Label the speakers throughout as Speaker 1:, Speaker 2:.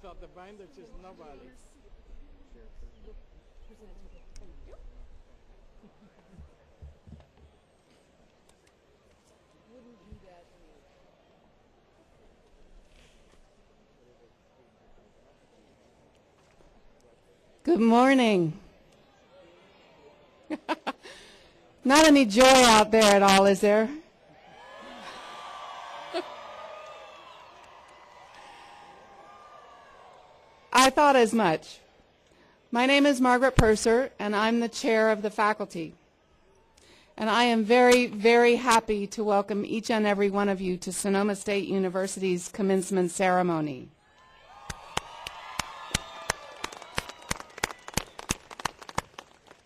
Speaker 1: thought the binder just nobody.
Speaker 2: Good morning. Not any joy out there at all, is there? I thought as much. My name is Margaret Purser, and I'm the chair of the faculty. And I am very, very happy to welcome each and every one of you to Sonoma State University's commencement ceremony.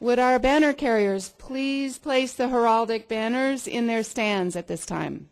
Speaker 2: Would our banner carriers please place the heraldic banners in their stands at this time?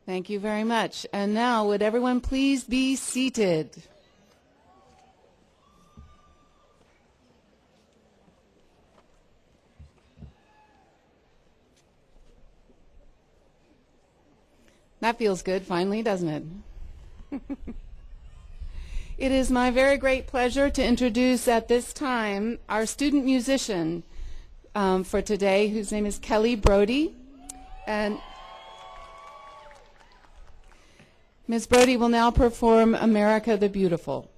Speaker 2: Thank you very much. And now, would everyone please be seated? That feels good, finally, doesn't it? It is my very great pleasure to introduce at this time our student musician for today, whose name is Kelly Brody. And Ms. Brody will now perform America the Beautiful.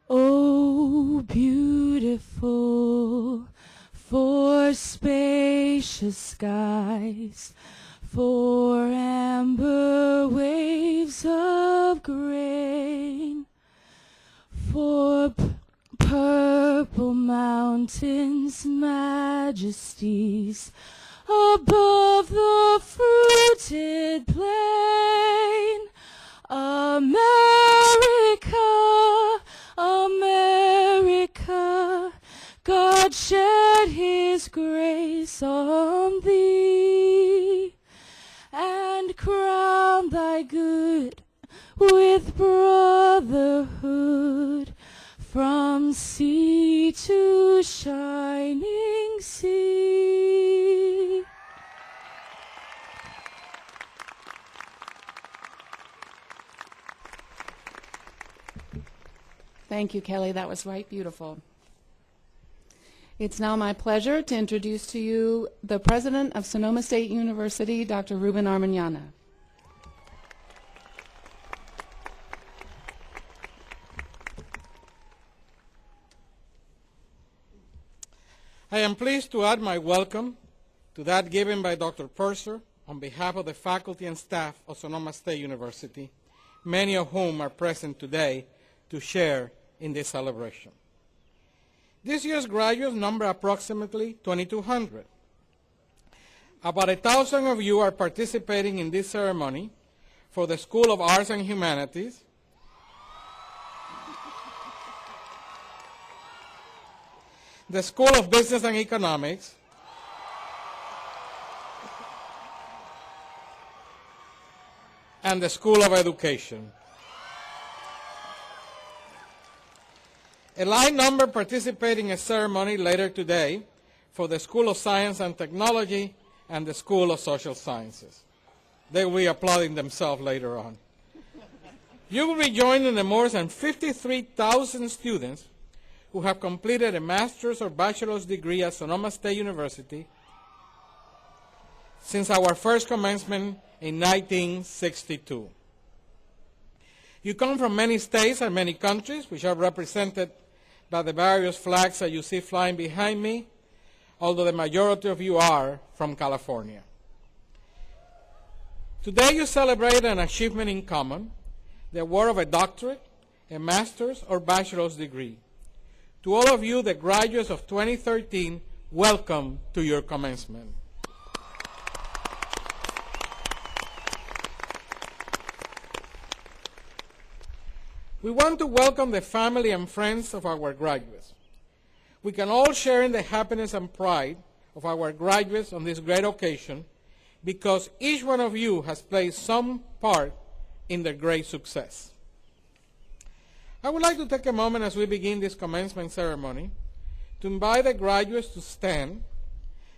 Speaker 2: Oh, beautiful for spacious skies, for amber waves of grain, for purple mountains, majesties above the fruited plain. America, America, God shed his grace on thee, and crown thy good with brotherhood, from sea to shining sea. Thank you, Kelly. That was right beautiful. It's now my pleasure to introduce to you the president of Sonoma State University, Dr. Ruben Armañana.
Speaker 1: I am pleased to add my welcome to that given by Dr. Purser on behalf of the faculty and staff of Sonoma State University, many of whom are present today to share in this celebration. This year's graduates number approximately 2,200. About 1,000 of you are participating in this ceremony for the School of Arts and Humanities, the School of Business and Economics, and the School of Education. A light number participating in a ceremony later today for the School of Science and Technology and the School of Social Sciences. They will be applauding themselves later on. You will be joining the more than 53,000 students who have completed a master's or bachelor's degree at Sonoma State University since our first commencement in 1962. You come from many states and many countries, which are represented by the various flags that you see flying behind me, although the majority of you are from California. Today you celebrate an achievement in common, the award of a doctorate, a master's, or bachelor's degree. To all of you, the graduates of 2013, welcome to your commencement. We want to welcome the family and friends of our graduates. We can all share in the happiness and pride of our graduates on this great occasion because each one of you has played some part in their great success. I would like to take a moment as we begin this commencement ceremony to invite the graduates to stand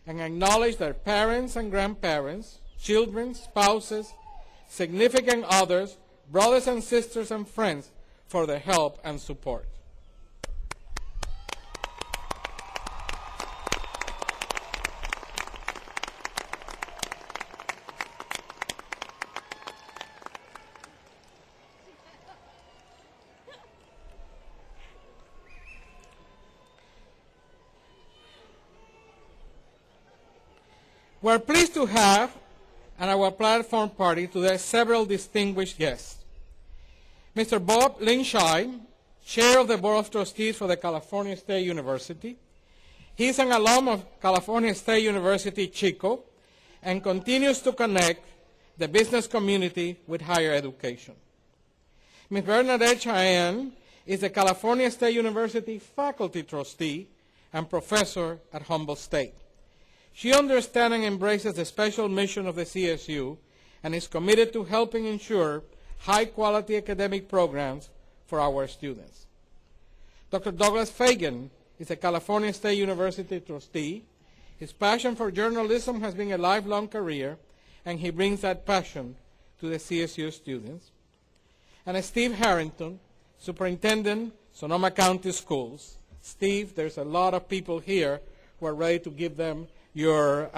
Speaker 1: and acknowledge their parents and grandparents, children, spouses, significant others, brothers and sisters and friends for their help and support. We're pleased to have at our platform party today several distinguished guests. Mr. Bob Linscheid, Chair of the Board of Trustees for the California State University. He's an alum of California State University, Chico, and continues to connect the business community with higher education. Ms. Bernadette Cheyenne is a California State University faculty trustee and professor at Humboldt State. She understands and embraces the special mission of the CSU and is committed to helping ensure high-quality academic programs for our students. Dr. Douglas Fagan is a California State University trustee. His passion for journalism has been a lifelong career, and he brings that passion to the CSU students. And Steve Harrington, Superintendent, Sonoma County Schools. Steve, there's a lot of people here who are ready to give them your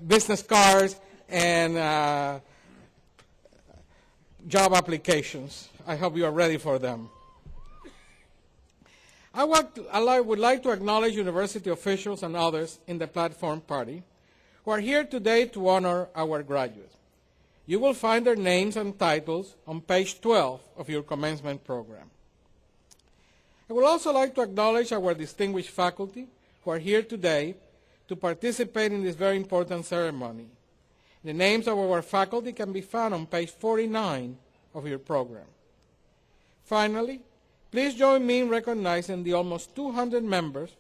Speaker 1: business cards and job applications. I hope you are ready for them. I would like to acknowledge university officials and others in the platform party who are here today to honor our graduates. You will find their names and titles on page 12 of your commencement program. I would also like to acknowledge our distinguished faculty who are here today to participate in this very important ceremony. The names of our faculty can be found on page 49 of your program. Finally, please join me in recognizing the almost 200 members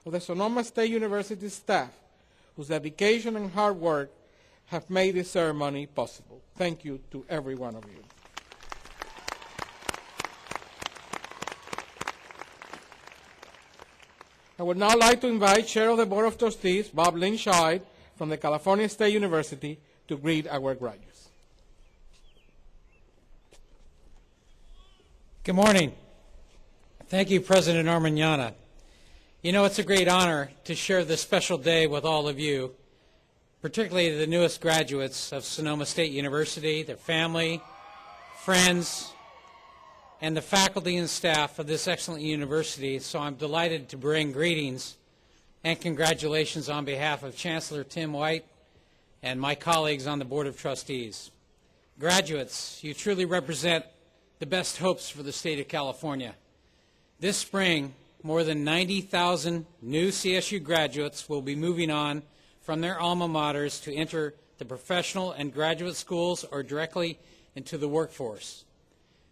Speaker 1: of the Sonoma State University staff whose dedication and hard work have made this ceremony possible. Thank you to every one of you. I would now like to invite Chair of the Board of Trustees, Bob Linscheid, from the California State University, to greet our graduates.
Speaker 3: Good morning. Thank you, President Armagnana. You know, it's a great honor to share this special day with all of you, particularly the newest graduates of Sonoma State University, their family, friends, and the faculty and staff of this excellent university. So I'm delighted to bring greetings and congratulations on behalf of Chancellor Tim White and my colleagues on the Board of Trustees. Graduates, you truly represent the best hopes for the state of California. This spring, more than 90,000 new CSU graduates will be moving on from their alma maters to enter the professional and graduate schools or directly into the workforce.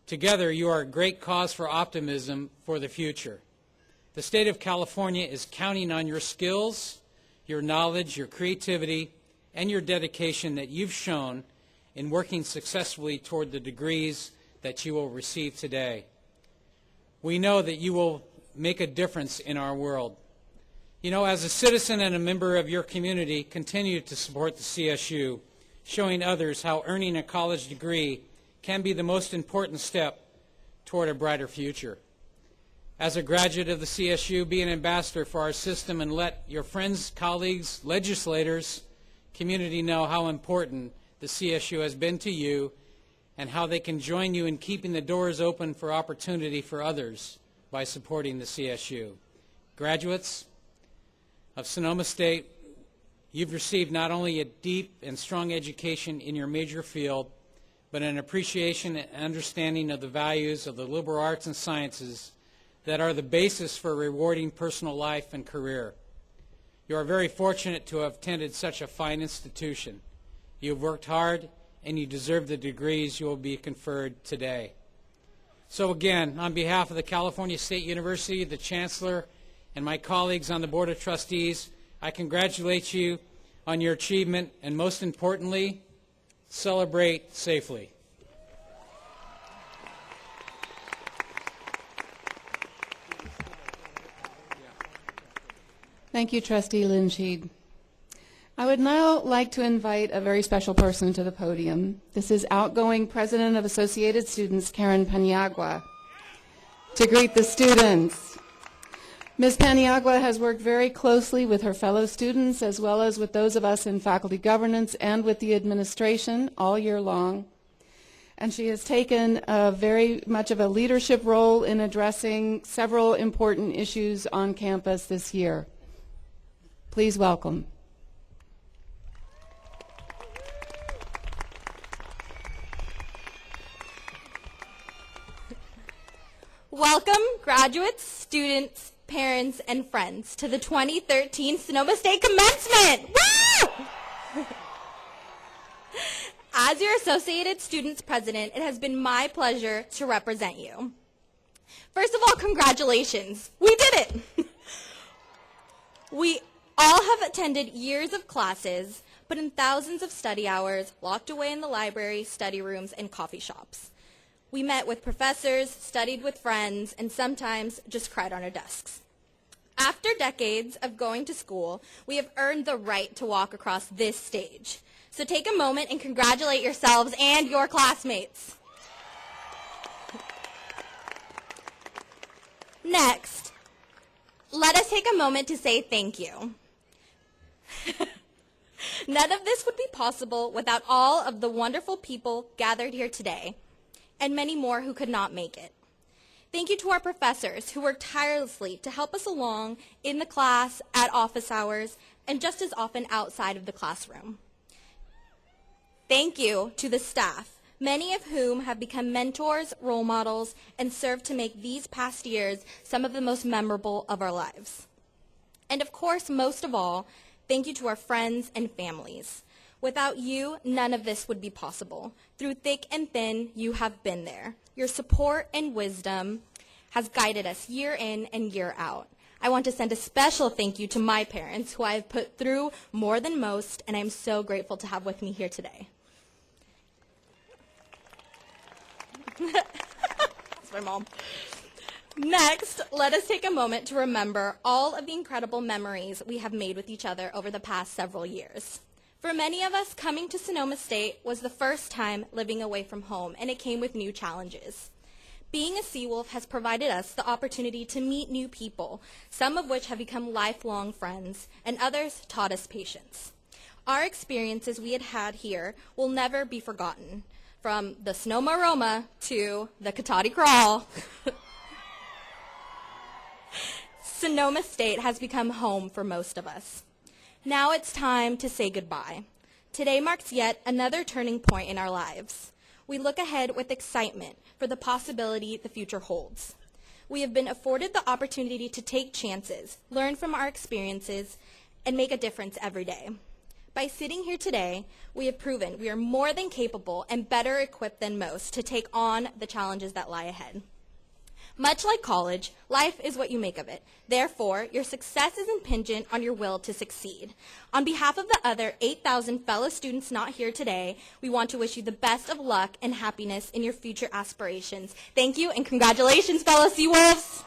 Speaker 3: Together, you are a great cause for optimism for the future. The state of California is counting on your skills, your knowledge, your creativity, and your dedication that you've shown in working successfully toward the degrees that you will receive today. We know that you will make a difference in our world. You know, as a citizen and a member of your community, continue to support the CSU, showing others how earning a college degree can be the most important step toward a brighter future. As a graduate of the CSU, be an ambassador for our system and let your friends, colleagues, legislators, community know how important the CSU has been to you and how they can join you in keeping the doors open for opportunity for others by supporting the CSU. Graduates of Sonoma State, you've received not only a deep and strong education in your major field, but an appreciation and understanding of the values of the liberal arts and sciences that are the basis for a rewarding personal life and career. You are very fortunate to have attended such a fine institution. You have worked hard, and you deserve the degrees you will be conferred today. So again, on behalf of the California State University, the Chancellor, and my colleagues on the Board of Trustees, I congratulate you on your achievement, and most importantly, celebrate safely.
Speaker 2: Thank you, Trustee Linsheed. I would now like to invite a very special person to the podium. This is outgoing President of Associated Students, Karen Paniagua, to greet the students. Ms. Paniagua has worked very closely with her fellow students as well as with those of us in faculty governance and with the administration all year long. And she has taken very much of a leadership role in addressing several important issues on campus this year. Please welcome.
Speaker 4: Welcome, graduates, students, parents, and friends to the 2013 Sonoma State Commencement! Woo! As your Associated Students President, it has been my pleasure to represent you. First of all, congratulations. We did it! We all have attended years of classes, put in thousands of study hours, locked away in the library, study rooms, and coffee shops. We met with professors, studied with friends, and sometimes just cried on our desks. After decades of going to school, we have earned the right to walk across this stage. So take a moment and congratulate yourselves and your classmates. Next, let us take a moment to say thank you. None of this would be possible without all of the wonderful people gathered here today, and many more who could not make it. Thank you to our professors who worked tirelessly to help us along in the class, at office hours, and just as often outside of the classroom. Thank you to the staff, many of whom have become mentors, role models, and served to make these past years some of the most memorable of our lives. And of course, most of all, thank you to our friends and families. Without you, none of this would be possible. Through thick and thin, you have been there. Your support and wisdom has guided us year in and year out. I want to send a special thank you to my parents, who I have put through more than most, and I'm so grateful to have with me here today. That's my mom. Next, let us take a moment to remember all of the incredible memories we have made with each other over the past several years. For many of us, coming to Sonoma State was the first time living away from home, and it came with new challenges. Being a Seawolf has provided us the opportunity to meet new people, some of which have become lifelong friends, and others taught us patience. Our experiences we had here will never be forgotten, from the Sonoma Roma to the Katati Crawl. Sonoma State has become home for most of us. Now it's time to say goodbye. Today marks yet another turning point in our lives. We look ahead with excitement for the possibility the future holds. We have been afforded the opportunity to take chances, learn from our experiences, and make a difference every day. By sitting here today, we have proven we are more than capable and better equipped than most to take on the challenges that lie ahead. Much like college, life is what you make of it. Therefore, your success is impingent on your will to succeed. On behalf of the other 8,000 fellow students not here today, we want to wish you the best of luck and happiness in your future aspirations. Thank you, and congratulations, fellow Seawolves.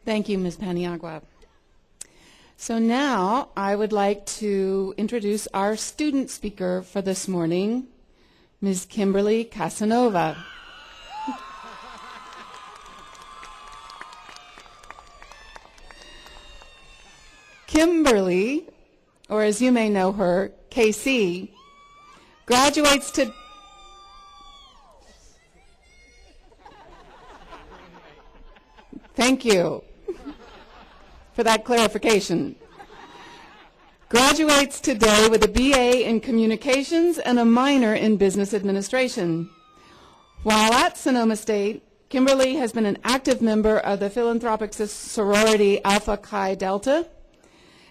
Speaker 2: Thank you, Ms. Paniagua. So now I would like to introduce our student speaker for this morning, Ms. Kimberly Casanova. Kimberly, or as you may know her, KC, graduates to... Thank you for that clarification. Graduates today with a BA in Communications and a minor in Business Administration. While at Sonoma State, Kimberly has been an active member of the philanthropic sorority Alpha Chi Delta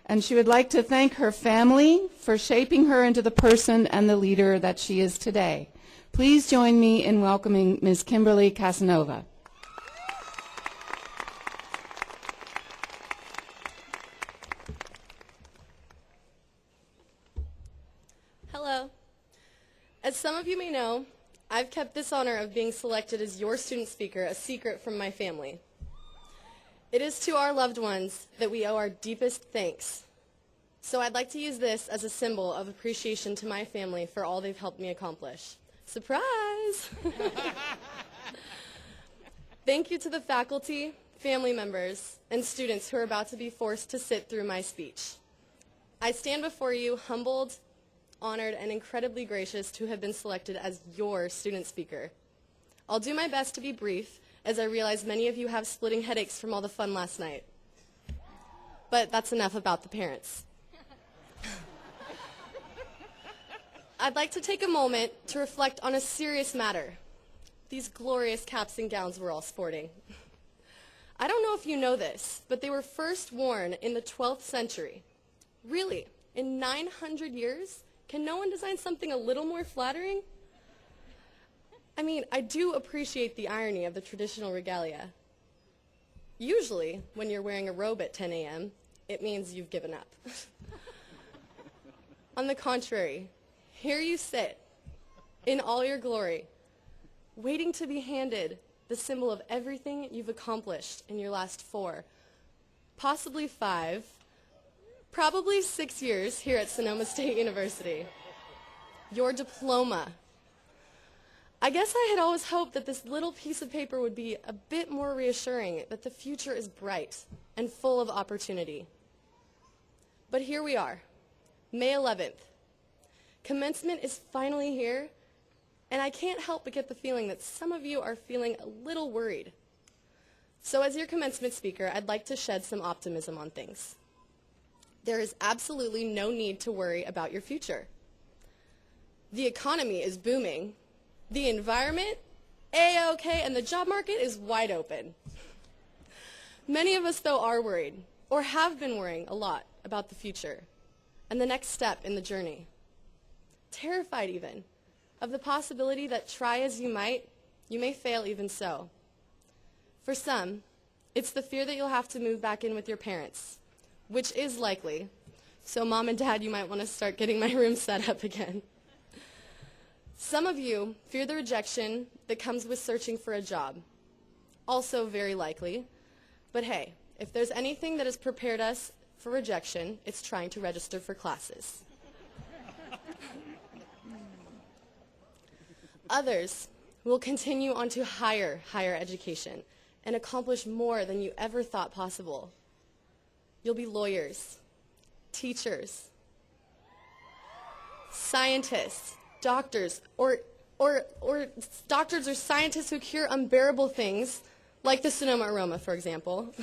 Speaker 2: And she would like to thank her family for shaping her into the person and the leader that she is today. Please join me in welcoming Ms. Kimberly Casanova.
Speaker 5: Hello. As some of you may know, I've kept this honor of being selected as your student speaker a secret from my family. It is to our loved ones that we owe our deepest thanks. So I'd like to use this as a symbol of appreciation to my family for all they've helped me accomplish. Surprise! Thank you to the faculty, family members, and students who are about to be forced to sit through my speech. I stand before you humbled, honored, and incredibly gracious to have been selected as your student speaker. I'll do my best to be brief, as I realize many of you have splitting headaches from all the fun last night. But that's enough about the parents. I'd like to take a moment to reflect on a serious matter. These glorious caps and gowns we're all sporting. I don't know if you know this, but they were first worn in the 12th century. Really, in 900 years? Can no one design something a little more flattering? I mean, I do appreciate the irony of the traditional regalia. Usually, when you're wearing a robe at 10 a.m., it means you've given up. On the contrary, here you sit, in all your glory, waiting to be handed the symbol of everything you've accomplished in your last 4, possibly 5, probably 6 years here at Sonoma State University. Your diploma. I guess I had always hoped that this little piece of paper would be a bit more reassuring that the future is bright and full of opportunity. But here we are, May 11th. Commencement is finally here, and I can't help but get the feeling that some of you are feeling a little worried. So as your commencement speaker, I'd like to shed some optimism on things. There is absolutely no need to worry about your future. The economy is booming, the environment, A-OK, and the job market is wide open. Many of us, though, are worried, or have been worrying a lot about the future and the next step in the journey. Terrified even of the possibility that try as you might, you may fail even so. For some, it's the fear that you'll have to move back in with your parents, which is likely. So Mom and Dad, you might want to start getting my room set up again. Some of you fear the rejection that comes with searching for a job. Also very likely. But hey, if there's anything that has prepared us for rejection, it's trying to register for classes. Others will continue on to higher education and accomplish more than you ever thought possible. You'll be lawyers, teachers, scientists, doctors, or doctors or scientists who cure unbearable things, like the Sonoma aroma, for example.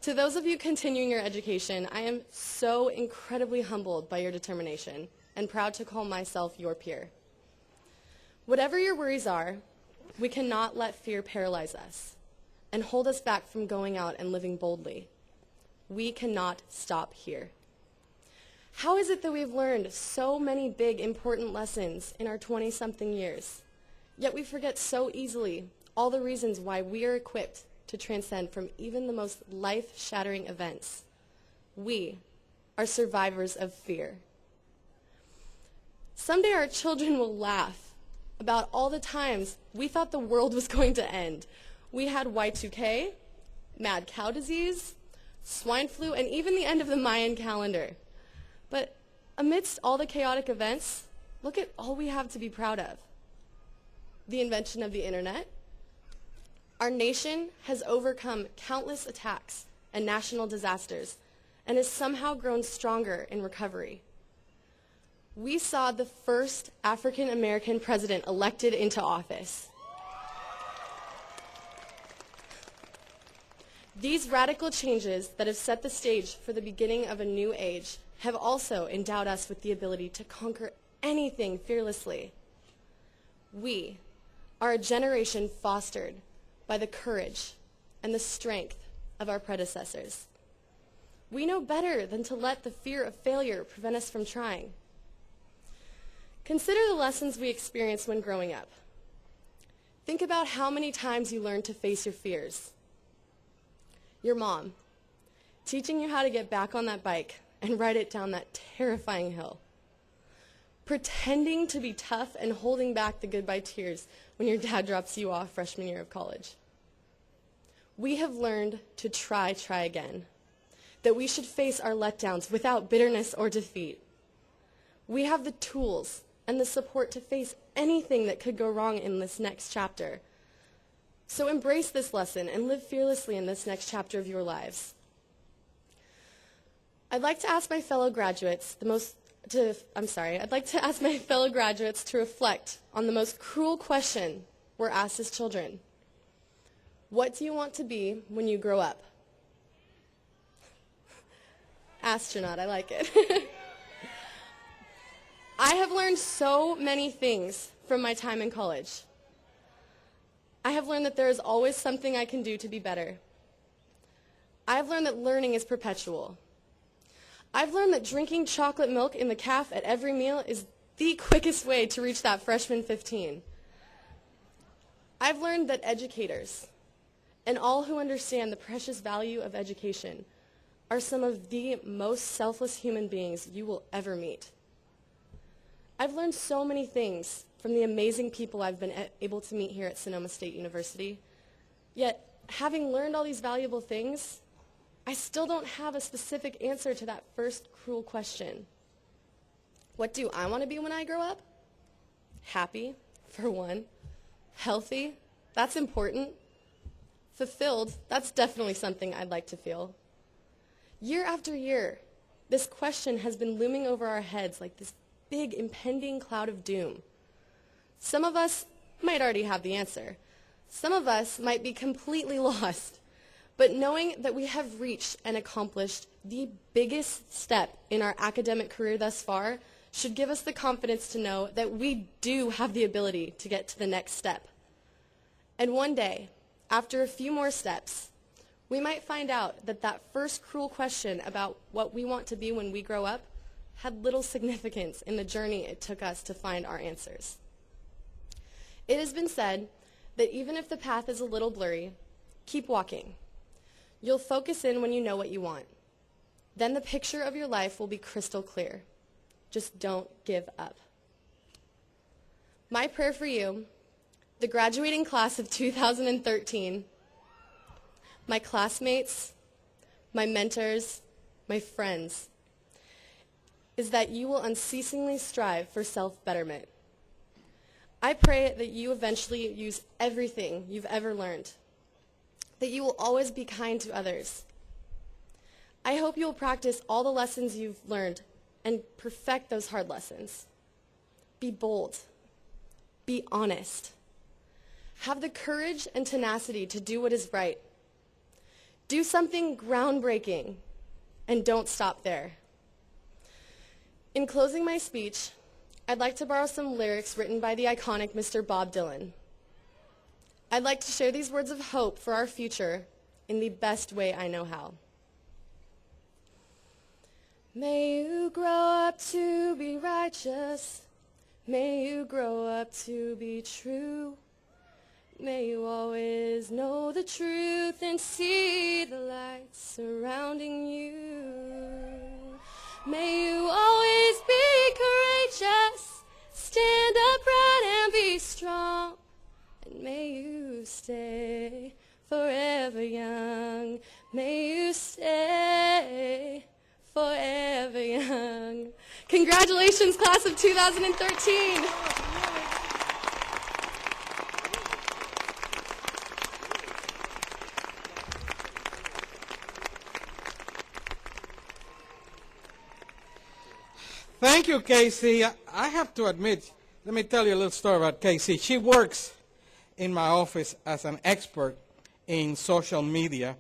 Speaker 5: To those of you continuing your education, I am so incredibly humbled by your determination and proud to call myself your peer. Whatever your worries are, we cannot let fear paralyze us and hold us back from going out and living boldly. We cannot stop here. How is it that we've learned so many big, important lessons in our 20-something years, yet we forget so easily all the reasons why we are equipped to transcend from even the most life-shattering events? We are survivors of fear. Someday our children will laugh about all the times we thought the world was going to end. We had Y2K, mad cow disease, swine flu, and even the end of the Mayan calendar. But amidst all the chaotic events, look at all we have to be proud of. The invention of the internet. Our nation has overcome countless attacks and national disasters and has somehow grown stronger in recovery. We saw the first African American president elected into office. These radical changes that have set the stage for the beginning of a new age have also endowed us with the ability to conquer anything fearlessly. We are a generation fostered by the courage and the strength of our predecessors. We know better than to let the fear of failure prevent us from trying. Consider the lessons we experienced when growing up. Think about how many times you learned to face your fears. Your mom, teaching you how to get back on that bike and ride it down that terrifying hill. Pretending to be tough and holding back the goodbye tears when your dad drops you off freshman year of college. We have learned to try again, that we should face our letdowns without bitterness or defeat. We have the tools and the support to face anything that could go wrong in this next chapter. So embrace this lesson and live fearlessly in this next chapter of your lives. I'd like to ask my fellow graduates to reflect on the most cruel question we're asked as children. What do you want to be when you grow up? Astronaut, I like it. I have learned so many things from my time in college. I have learned that there is always something I can do to be better. I have learned that learning is perpetual. I've learned that drinking chocolate milk in the caf at every meal is the quickest way to reach that freshman 15. I've learned that educators and all who understand the precious value of education are some of the most selfless human beings you will ever meet. I've learned so many things from the amazing people I've been able to meet here at Sonoma State University. Yet, having learned all these valuable things, I still don't have a specific answer to that first cruel question. What do I want to be when I grow up? Happy, for one. Healthy, that's important. Fulfilled, that's definitely something I'd like to feel. Year after year, this question has been looming over our heads like this big impending cloud of doom. Some of us might already have the answer. Some of us might be completely lost. But knowing that we have reached and accomplished the biggest step in our academic career thus far should give us the confidence to know that we do have the ability to get to the next step. And one day, after a few more steps, we might find out that that first cruel question about what we want to be when we grow up had little significance in the journey it took us to find our answers. It has been said that even if the path is a little blurry, keep walking. You'll focus in when you know what you want. Then the picture of your life will be crystal clear. Just don't give up. My prayer for you, the graduating class of 2013, my classmates, my mentors, my friends, is that you will unceasingly strive for self-betterment. I pray that you eventually use everything you've ever learned, that you will always be kind to others. I hope you will practice all the lessons you've learned and perfect those hard lessons. Be bold. Be honest. Have the courage and tenacity to do what is right. Do something groundbreaking, and don't stop there. In closing my speech, I'd like to borrow some lyrics written by the iconic Mr. Bob Dylan. I'd like to share these words of hope for our future in the best way I know how. May you grow up to be righteous. May you grow up to be true. May you always know the truth and see the light surrounding you. May you always be courageous, stand upright and be strong. And may you stay forever young. May you stay forever young. Congratulations, class of 2013.
Speaker 1: Thank you, Casey. I have to admit, let me tell you a little story about Casey. She works in my office as an expert in social media,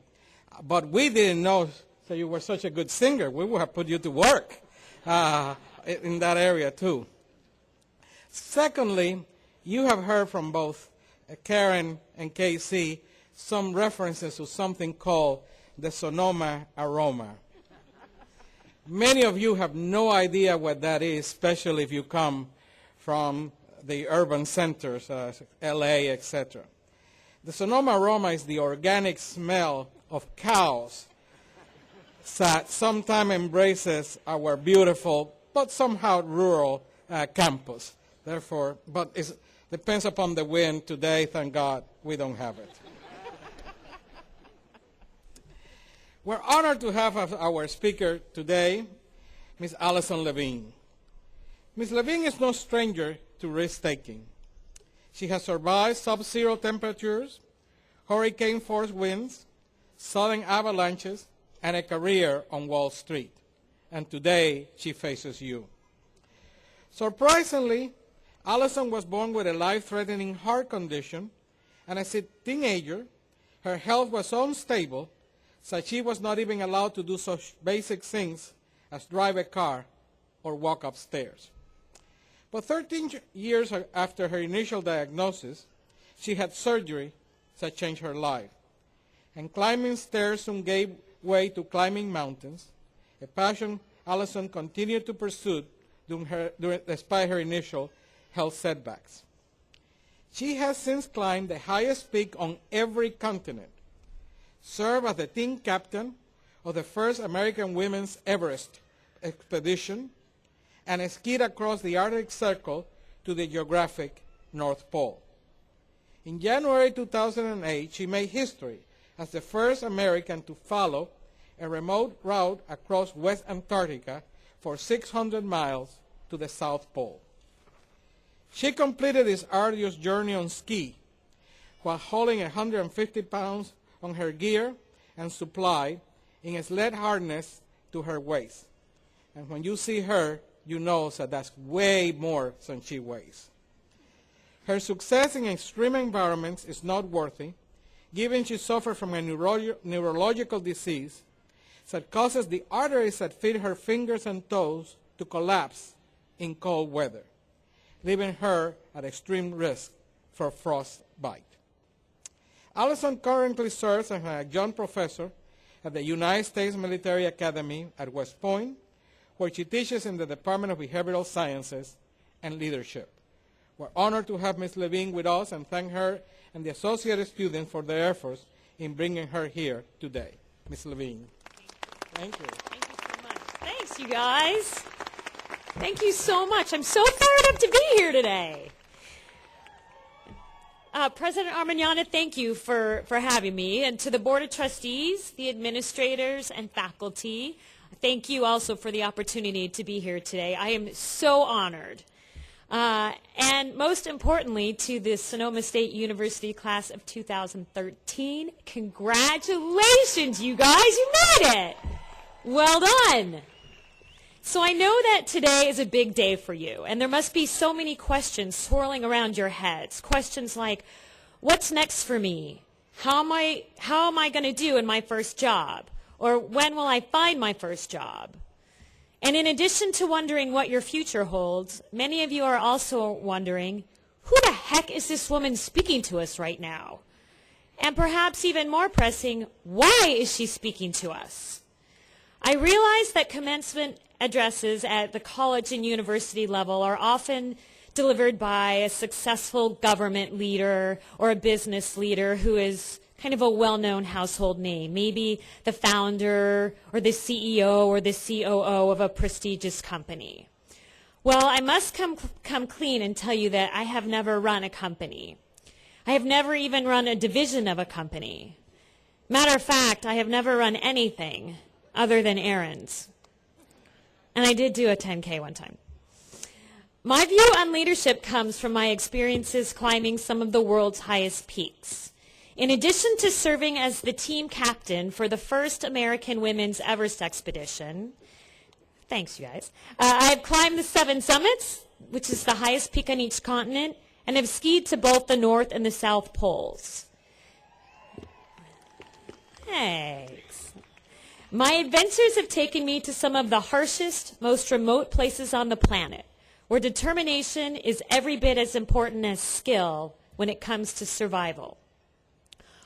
Speaker 1: but we didn't know that you were such a good singer. We would have put you to work in that area too. Secondly, you have heard from both Karen and Casey some references to something called the Sonoma aroma. Many of you have no idea what that is, especially if you come from the urban centers, LA, etc. The Sonoma aroma is the organic smell of cows that sometimes embraces our beautiful but somehow rural campus. Therefore, but it depends upon the wind. Today, thank God, we don't have it. We're honored to have as our speaker today Ms. Allison Levine. Ms. Levine is no stranger to risk-taking. She has survived sub-zero temperatures, hurricane-force winds, sudden avalanches, and a career on Wall Street. And today, she faces you. Surprisingly, Allison was born with a life-threatening heart condition, and as a teenager, her health was so unstable that she was not even allowed to do such basic things as drive a car or walk upstairs. But 13 years after her initial diagnosis, she had surgery that changed her life. And climbing stairs soon gave way to climbing mountains, a passion Allison continued to pursue despite her initial health setbacks. She has since climbed the highest peak on every continent, served as the team captain of the first American women's Everest expedition, and skied across the Arctic Circle to the geographic North Pole. In January 2008, she made history as the first American to follow a remote route across West Antarctica for 600 miles to the South Pole. She completed this arduous journey on ski while hauling 150 pounds on her gear and supply in a sled harness to her waist. And when you see her, you know that that's way more than she weighs. Her success in extreme environments is noteworthy, given she suffers from a neurological disease that causes the arteries that feed her fingers and toes to collapse in cold weather, leaving her at extreme risk for frostbite. Allison currently serves as an adjunct professor at the United States Military Academy at West Point, where she teaches in the Department of Behavioral Sciences and Leadership. We're honored to have Ms. Levine with us and thank her and the associated students for their efforts in bringing her here today. Ms. Levine. Thank you.
Speaker 6: Thank you so much. Thanks, you guys. Thank you so much. I'm so fired up to be here today. President Armagnana, thank you for having me. And to the Board of Trustees, the administrators, and faculty, thank you also for the opportunity to be here today. I am so honored. And most importantly, to the Sonoma State University class of 2013, congratulations, you guys. You made it. Well done. So I know that today is a big day for you, and there must be so many questions swirling around your heads. Questions like, what's next for me? How am I going to do in my first job? Or when will I find my first job? And in addition to wondering what your future holds, many of you are also wondering, who the heck is this woman speaking to us right now? And perhaps even more pressing, why is she speaking to us? I realize that commencement addresses at the college and university level are often delivered by a successful government leader or a business leader who is kind of a well-known household name, maybe the founder or the CEO or the COO of a prestigious company. Well, I must come clean and tell you that I have never run a company. I have never even run a division of a company. Matter of fact, I have never run anything other than errands. And I did do a 10K one time. My view on leadership comes from my experiences climbing some of the world's highest peaks. In addition to serving as the team captain for the first American women's Everest expedition, thanks you guys, I have climbed the 7 summits, which is the highest peak on each continent, and have skied to both the North and the South Poles. Thanks. My adventures have taken me to some of the harshest, most remote places on the planet, where determination is every bit as important as skill when it comes to survival.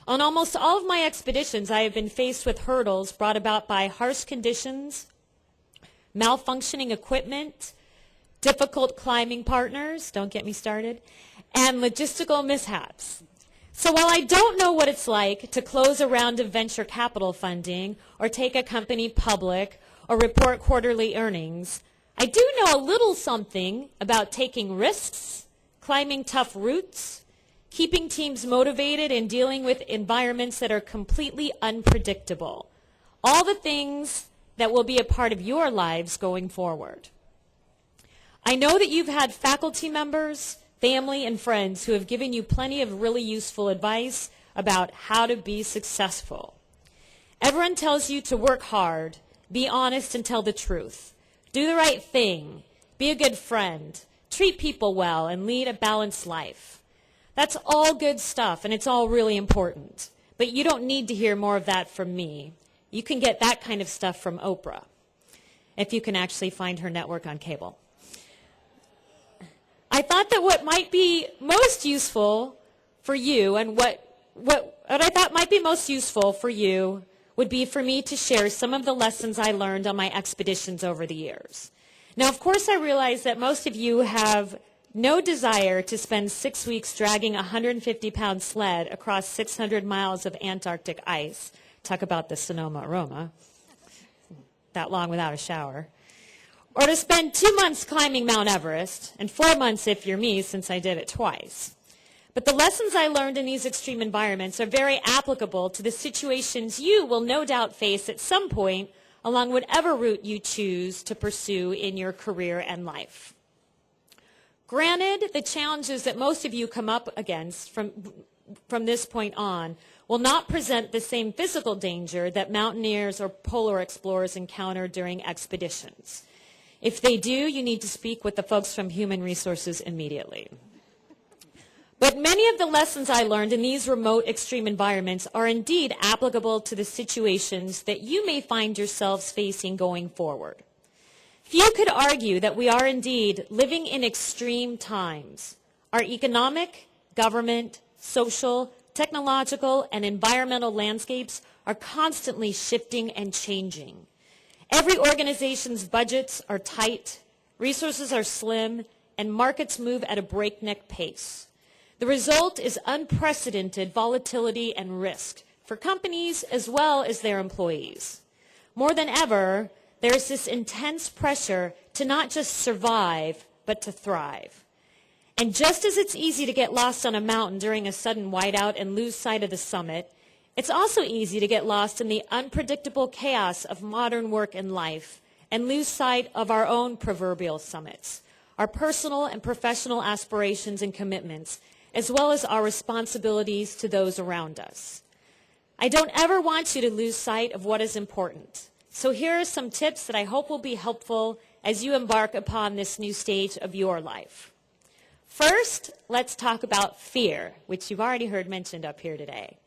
Speaker 6: On almost all of my expeditions, I have been faced with hurdles brought about by harsh conditions, malfunctioning equipment, difficult climbing partners, don't get me started, and logistical mishaps. So while I don't know what it's like to close a round of venture capital funding or take a company public or report quarterly earnings, I do know a little something about taking risks, climbing tough routes, keeping teams motivated, and dealing with environments that are completely unpredictable. All the things that will be a part of your lives going forward. I know that you've had faculty members, family, and friends who have given you plenty of really useful advice about how to be successful. Everyone tells you to work hard, be honest, and tell the truth. Do the right thing, be a good friend, treat people well, and lead a balanced life. That's all good stuff, and it's all really important. But you don't need to hear more of that from me. You can get that kind of stuff from Oprah, if you can actually find her network on cable. I thought that what might be most useful for you, and what I thought might be most useful for you would be for me to share some of the lessons I learned on my expeditions over the years. Now, of course, I realize that most of you have no desire to spend 6 weeks dragging a 150-pound sled across 600 miles of Antarctic ice. Talk about the Sonoma aroma. That long without a shower. Or to spend 2 months climbing Mount Everest, and 4 months if you're me, since I did it twice. But the lessons I learned in these extreme environments are very applicable to the situations you will no doubt face at some point along whatever route you choose to pursue in your career and life. Granted, the challenges that most of you come up against from this point on will not present the same physical danger that mountaineers or polar explorers encounter during expeditions. If they do, you need to speak with the folks from Human Resources immediately. But many of the lessons I learned in these remote extreme environments are indeed applicable to the situations that you may find yourselves facing going forward. Few could argue that we are indeed living in extreme times. Our economic, government, social, technological, and environmental landscapes are constantly shifting and changing. Every organization's budgets are tight, resources are slim, and markets move at a breakneck pace. The result is unprecedented volatility and risk for companies as well as their employees. More than ever, there is this intense pressure to not just survive, but to thrive. And just as it's easy to get lost on a mountain during a sudden whiteout and lose sight of the summit, it's also easy to get lost in the unpredictable chaos of modern work and life and lose sight of our own proverbial summits, our personal and professional aspirations and commitments, as well as our responsibilities to those around us. I don't ever want you to lose sight of what is important. So here are some tips that I hope will be helpful as you embark upon this new stage of your life. First, let's talk about fear, which you've already heard mentioned up here today.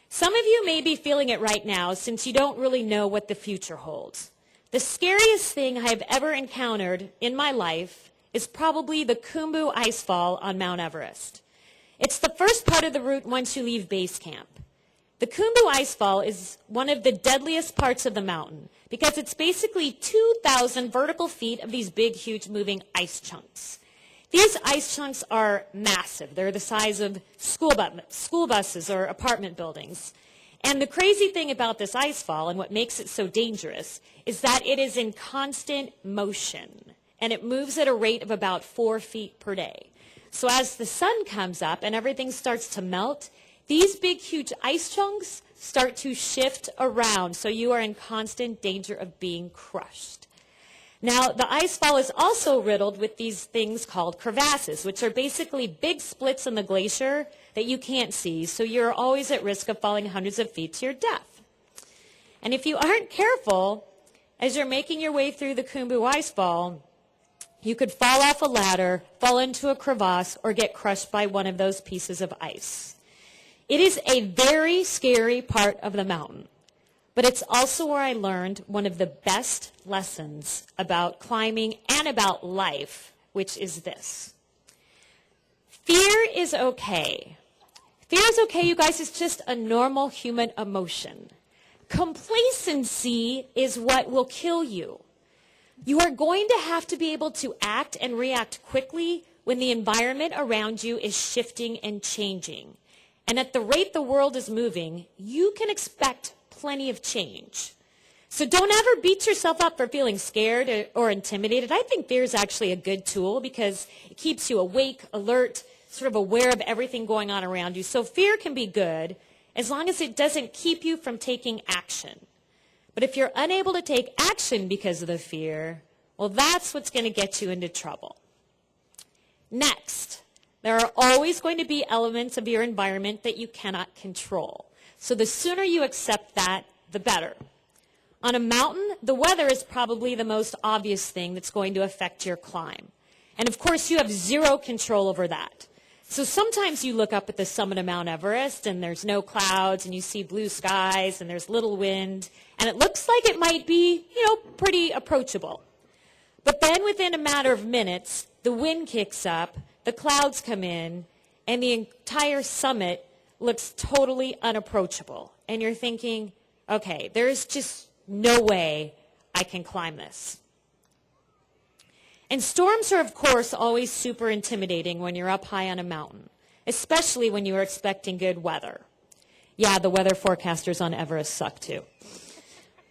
Speaker 6: Some of you may be feeling it right now since you don't really know what the future holds. The scariest thing I have ever encountered in my life is probably the Khumbu icefall on Mount Everest. It's the first part of the route once you leave base camp. The Khumbu icefall is one of the deadliest parts of the mountain because it's basically 2,000 vertical feet of these big, huge moving ice chunks. These ice chunks are massive. They're the size of school buses or apartment buildings. And the crazy thing about this icefall and what makes it so dangerous is that it is in constant motion, and it moves at a rate of about 4 feet per day. So as the sun comes up and everything starts to melt, these big, huge ice chunks start to shift around, so you are in constant danger of being crushed. Now, the icefall is also riddled with these things called crevasses, which are basically big splits in the glacier that you can't see, so you're always at risk of falling hundreds of feet to your death. And if you aren't careful, as you're making your way through the Khumbu icefall, you could fall off a ladder, fall into a crevasse, or get crushed by one of those pieces of ice. It is a very scary part of the mountain, but it's also where I learned one of the best lessons about climbing and about life, which is this. Fear is okay. Fear is okay, you guys. It's just a normal human emotion. Complacency is what will kill you. You are going to have to be able to act and react quickly when the environment around you is shifting and changing. And at the rate the world is moving, you can expect plenty of change. So don't ever beat yourself up for feeling scared or intimidated. I think fear is actually a good tool because it keeps you awake, alert, sort of aware of everything going on around you. So fear can be good as long as it doesn't keep you from taking action. But if you're unable to take action because of the fear, well, that's what's going to get you into trouble. Next, there are always going to be elements of your environment that you cannot control. So the sooner you accept that, the better. On a mountain, the weather is probably the most obvious thing that's going to affect your climb. And of course, you have zero control over that. So sometimes you look up at the summit of Mount Everest and there's no clouds and you see blue skies and there's little wind and it looks like it might be, pretty approachable. But then within a matter of minutes, the wind kicks up, the clouds come in, and the entire summit looks totally unapproachable. And you're thinking, okay, there's just no way I can climb this. And storms are, of course, always super intimidating when you're up high on a mountain, especially when you are expecting good weather. Yeah, the weather forecasters on Everest suck too.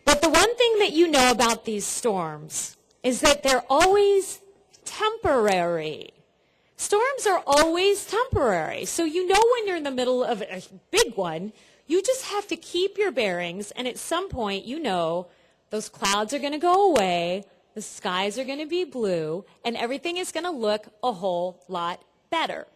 Speaker 6: But the one thing that you know about these storms is that they're always temporary. Storms are always temporary. So you know when you're in the middle of a big one, you just have to keep your bearings, and at some point you know those clouds are going to go away, the skies are going to be blue, and everything is going to look a whole lot better.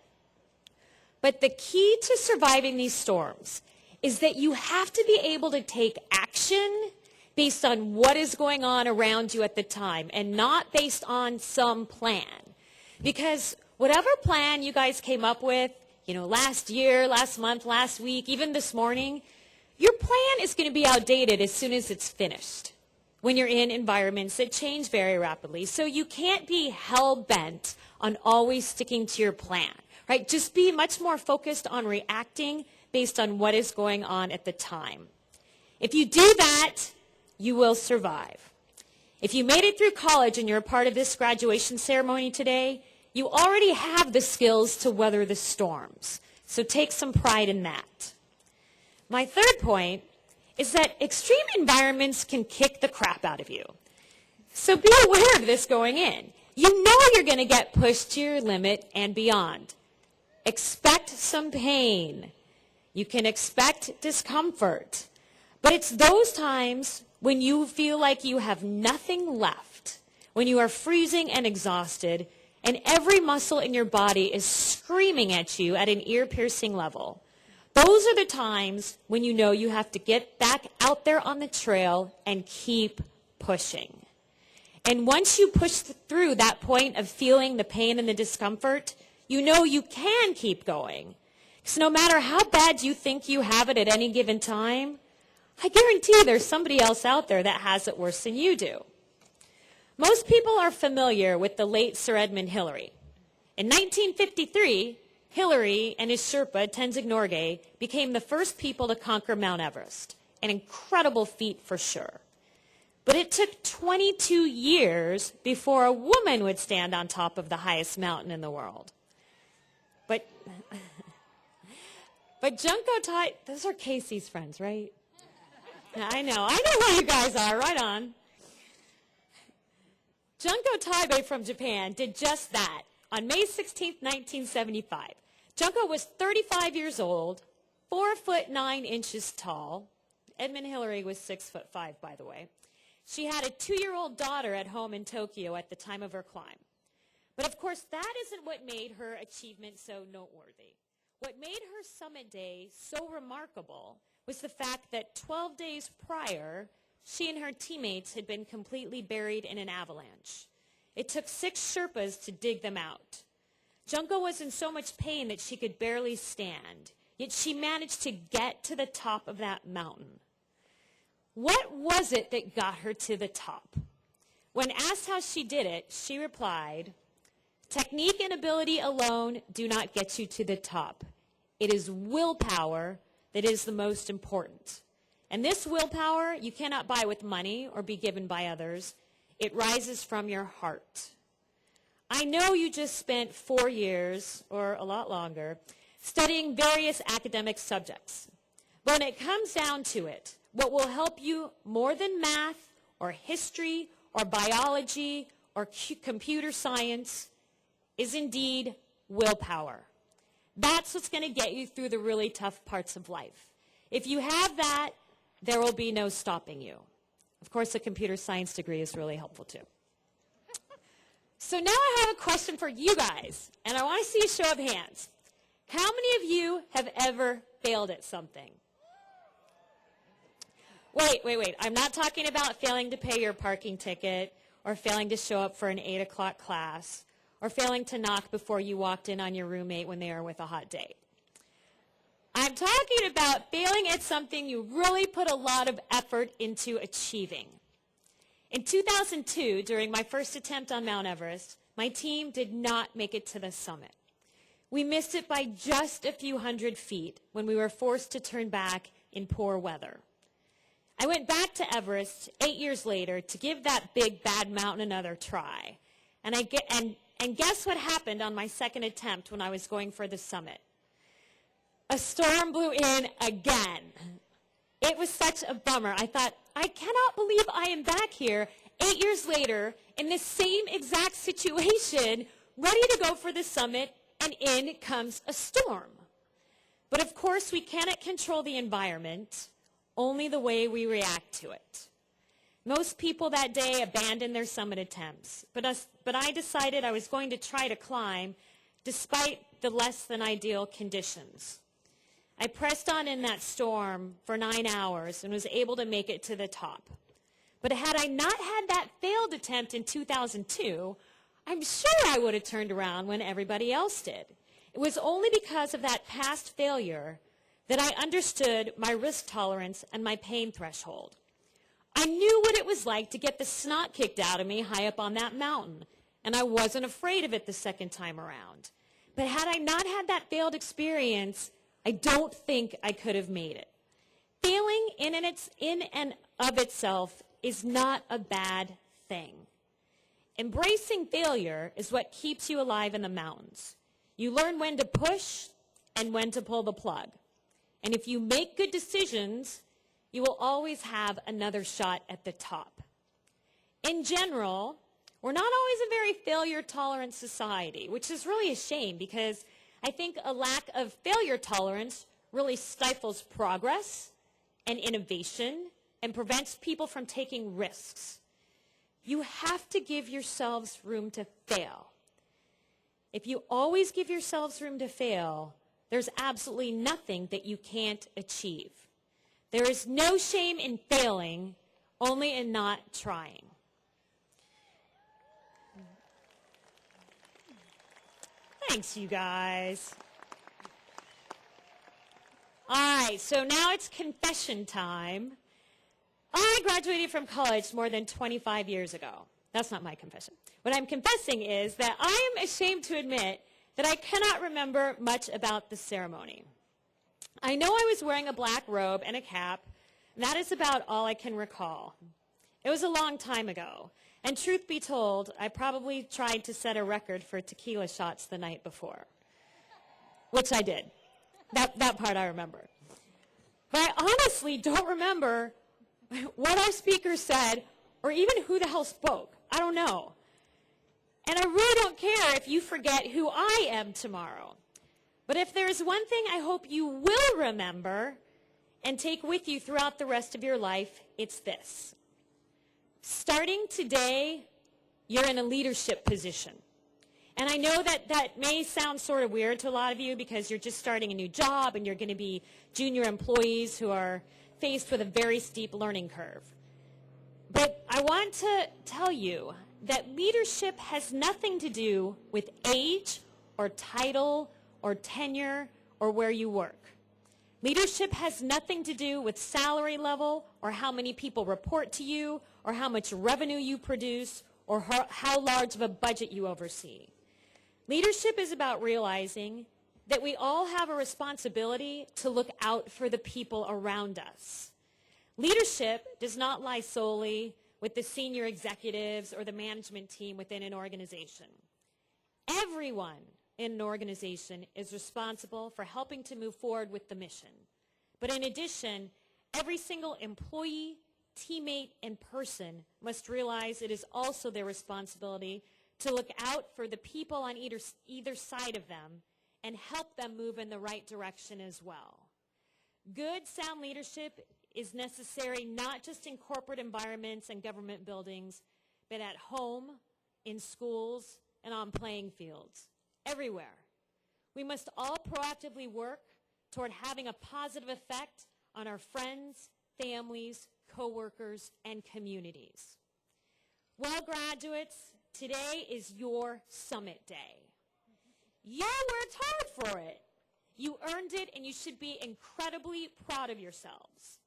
Speaker 6: But the key to surviving these storms is that you have to be able to take action based on what is going on around you at the time and not based on some plan. Because whatever plan you guys came up with, last year, last month, last week, even this morning, your plan is going to be outdated as soon as it's finished when you're in environments that change very rapidly. So you can't be hell-bent on always sticking to your plan, right? Just be much more focused on reacting based on what is going on at the time. If you do that, you will survive. If you made it through college and you're a part of this graduation ceremony today, you already have the skills to weather the storms. So take some pride in that. My third point is that extreme environments can kick the crap out of you. So be aware of this going in. You know you're going to get pushed to your limit and beyond. Expect some pain. You can expect discomfort. But it's those times when you feel like you have nothing left, when you are freezing and exhausted, and every muscle in your body is screaming at you at an ear-piercing level. Those are the times when you know you have to get back out there on the trail and keep pushing. And once you push through that point of feeling the pain and the discomfort, you know you can keep going. So no matter how bad you think you have it at any given time, I guarantee there's somebody else out there that has it worse than you do. Most people are familiar with the late Sir Edmund Hillary. In 1953, Hillary and his Sherpa, Tenzing Norgay, became the first people to conquer Mount Everest. An incredible feat for sure. But it took 22 years before a woman would stand on top of the highest mountain in the world. But Junko Tai, those are Casey's friends, right? I know who you guys are, right on. Junko Taibei from Japan did just that on May 16, 1975. Junko was 35 years old, 4 foot 9 inches tall. Edmund Hillary was 6'5", by the way. She had a 2-year-old daughter at home in Tokyo at the time of her climb. But of course, that isn't what made her achievement so noteworthy. What made her summit day so remarkable was the fact that 12 days prior, she and her teammates had been completely buried in an avalanche. It took 6 Sherpas to dig them out. Junko was in so much pain that she could barely stand, yet she managed to get to the top of that mountain. What was it that got her to the top? When asked how she did it, she replied, "Technique and ability alone do not get you to the top. It is willpower that is the most important. And this willpower you cannot buy with money or be given by others. It rises from your heart. I know you just spent 4 years, or a lot longer, studying various academic subjects. But when it comes down to it, what will help you more than math, or history, or biology, or computer science is indeed willpower. That's what's going to get you through the really tough parts of life. If you have that, there will be no stopping you. Of course, a computer science degree is really helpful too. So now I have a question for you guys, and I want to see a show of hands. How many of you have ever failed at something? Wait. I'm not talking about failing to pay your parking ticket, or failing to show up for an 8 o'clock class, or failing to knock before you walked in on your roommate when they are with a hot date. I'm talking about failing at something you really put a lot of effort into achieving. In 2002, during my first attempt on Mount Everest, my team did not make it to the summit. We missed it by just a few hundred feet when we were forced to turn back in poor weather. I went back to Everest 8 years later to give that big bad mountain another try. And guess what happened on my second attempt when I was going for the summit? A storm blew in again. It was such a bummer. I thought, I cannot believe I am back here 8 years later in the same exact situation, ready to go for the summit, and in comes a storm. But of course, we cannot control the environment, only the way we react to it. Most people that day abandoned their summit attempts, but I decided I was going to try to climb despite the less than ideal conditions. I pressed on in that storm for 9 hours and was able to make it to the top. But had I not had that failed attempt in 2002, I'm sure I would have turned around when everybody else did. It was only because of that past failure that I understood my risk tolerance and my pain threshold. I knew what it was like to get the snot kicked out of me high up on that mountain, and I wasn't afraid of it the second time around. But had I not had that failed experience, I don't think I could have made it. Failing in and of itself is not a bad thing. Embracing failure is what keeps you alive in the mountains. You learn when to push and when to pull the plug. And if you make good decisions, you will always have another shot at the top. In general, we're not always a very failure-tolerant society, which is really a shame because I think a lack of failure tolerance really stifles progress and innovation and prevents people from taking risks. You have to give yourselves room to fail. If you always give yourselves room to fail, there's absolutely nothing that you can't achieve. There is no shame in failing, only in not trying. Thanks, you guys. All right, so now it's confession time. I graduated from college more than 25 years ago. That's not my confession. What I'm confessing is that I am ashamed to admit that I cannot remember much about the ceremony. I know I was wearing a black robe and a cap, and that is about all I can recall. It was a long time ago, and truth be told, I probably tried to set a record for tequila shots the night before, which I did. That part I remember. But I honestly don't remember what our speaker said or even who the hell spoke. I don't know. And I really don't care if you forget who I am tomorrow. But if there's one thing I hope you will remember and take with you throughout the rest of your life, it's this. Starting today, you're in a leadership position. And I know that may sound sort of weird to a lot of you because you're just starting a new job and you're going to be junior employees who are faced with a very steep learning curve. But I want to tell you that leadership has nothing to do with age or title or tenure or where you work. Leadership has nothing to do with salary level or how many people report to you or how much revenue you produce or how large of a budget you oversee. Leadership is about realizing that we all have a responsibility to look out for the people around us. Leadership does not lie solely with the senior executives or the management team within an organization. Everyone in an organization is responsible for helping to move forward with the mission. But in addition, every single employee, teammate, and person must realize it is also their responsibility to look out for the people on either side of them and help them move in the right direction as well. Good, sound leadership is necessary not just in corporate environments and government buildings, but at home, in schools, and on playing fields, everywhere. We must all proactively work toward having a positive effect on our friends, families, coworkers, and communities. Well, graduates, today is your summit day. You worked hard for it. You earned it, and you should be incredibly proud of yourselves.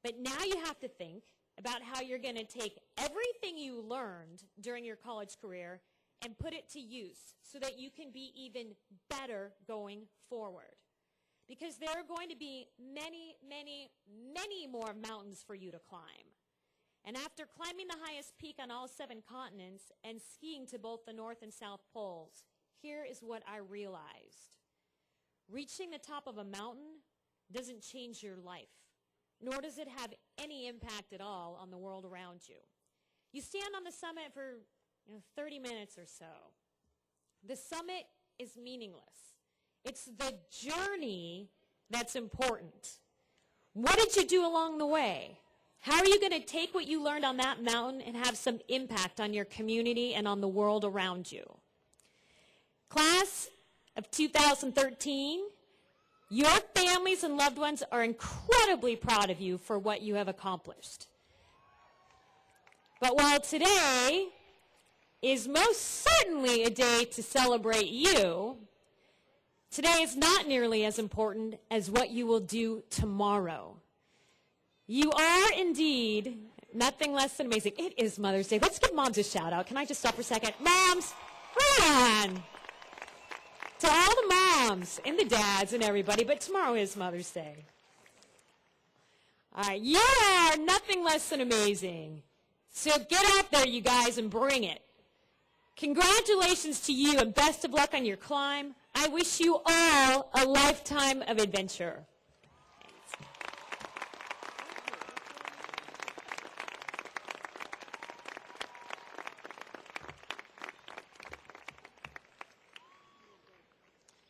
Speaker 6: But now you have to think about how you're going to take everything you learned during your college career and put it to use so that you can be even better going forward. Because there are going to be many, many, many more mountains for you to climb. And after climbing the highest peak on all 7 continents and skiing to both the North and South Poles, here is what I realized. Reaching the top of a mountain doesn't change your life, nor does it have any impact at all on the world around you. You stand on the summit for 30 minutes or so. The summit is meaningless. It's the journey that's important. What did you do along the way? How are you going to take what you learned on that mountain and have some impact on your community and on the world around you? Class of 2013, your families and loved ones are incredibly proud of you for what you have accomplished. But while today is most certainly a day to celebrate you, today is not nearly as important as what you will do tomorrow. You are indeed nothing less than amazing. It is Mother's Day. Let's give moms a shout out. Can I just stop for a second? Moms, run! To all the moms and the dads and everybody, but tomorrow is Mother's Day. All right, you are nothing less than amazing. So get out there, you guys, and bring it. Congratulations to you and best of luck on your climb. I wish you all a lifetime of adventure.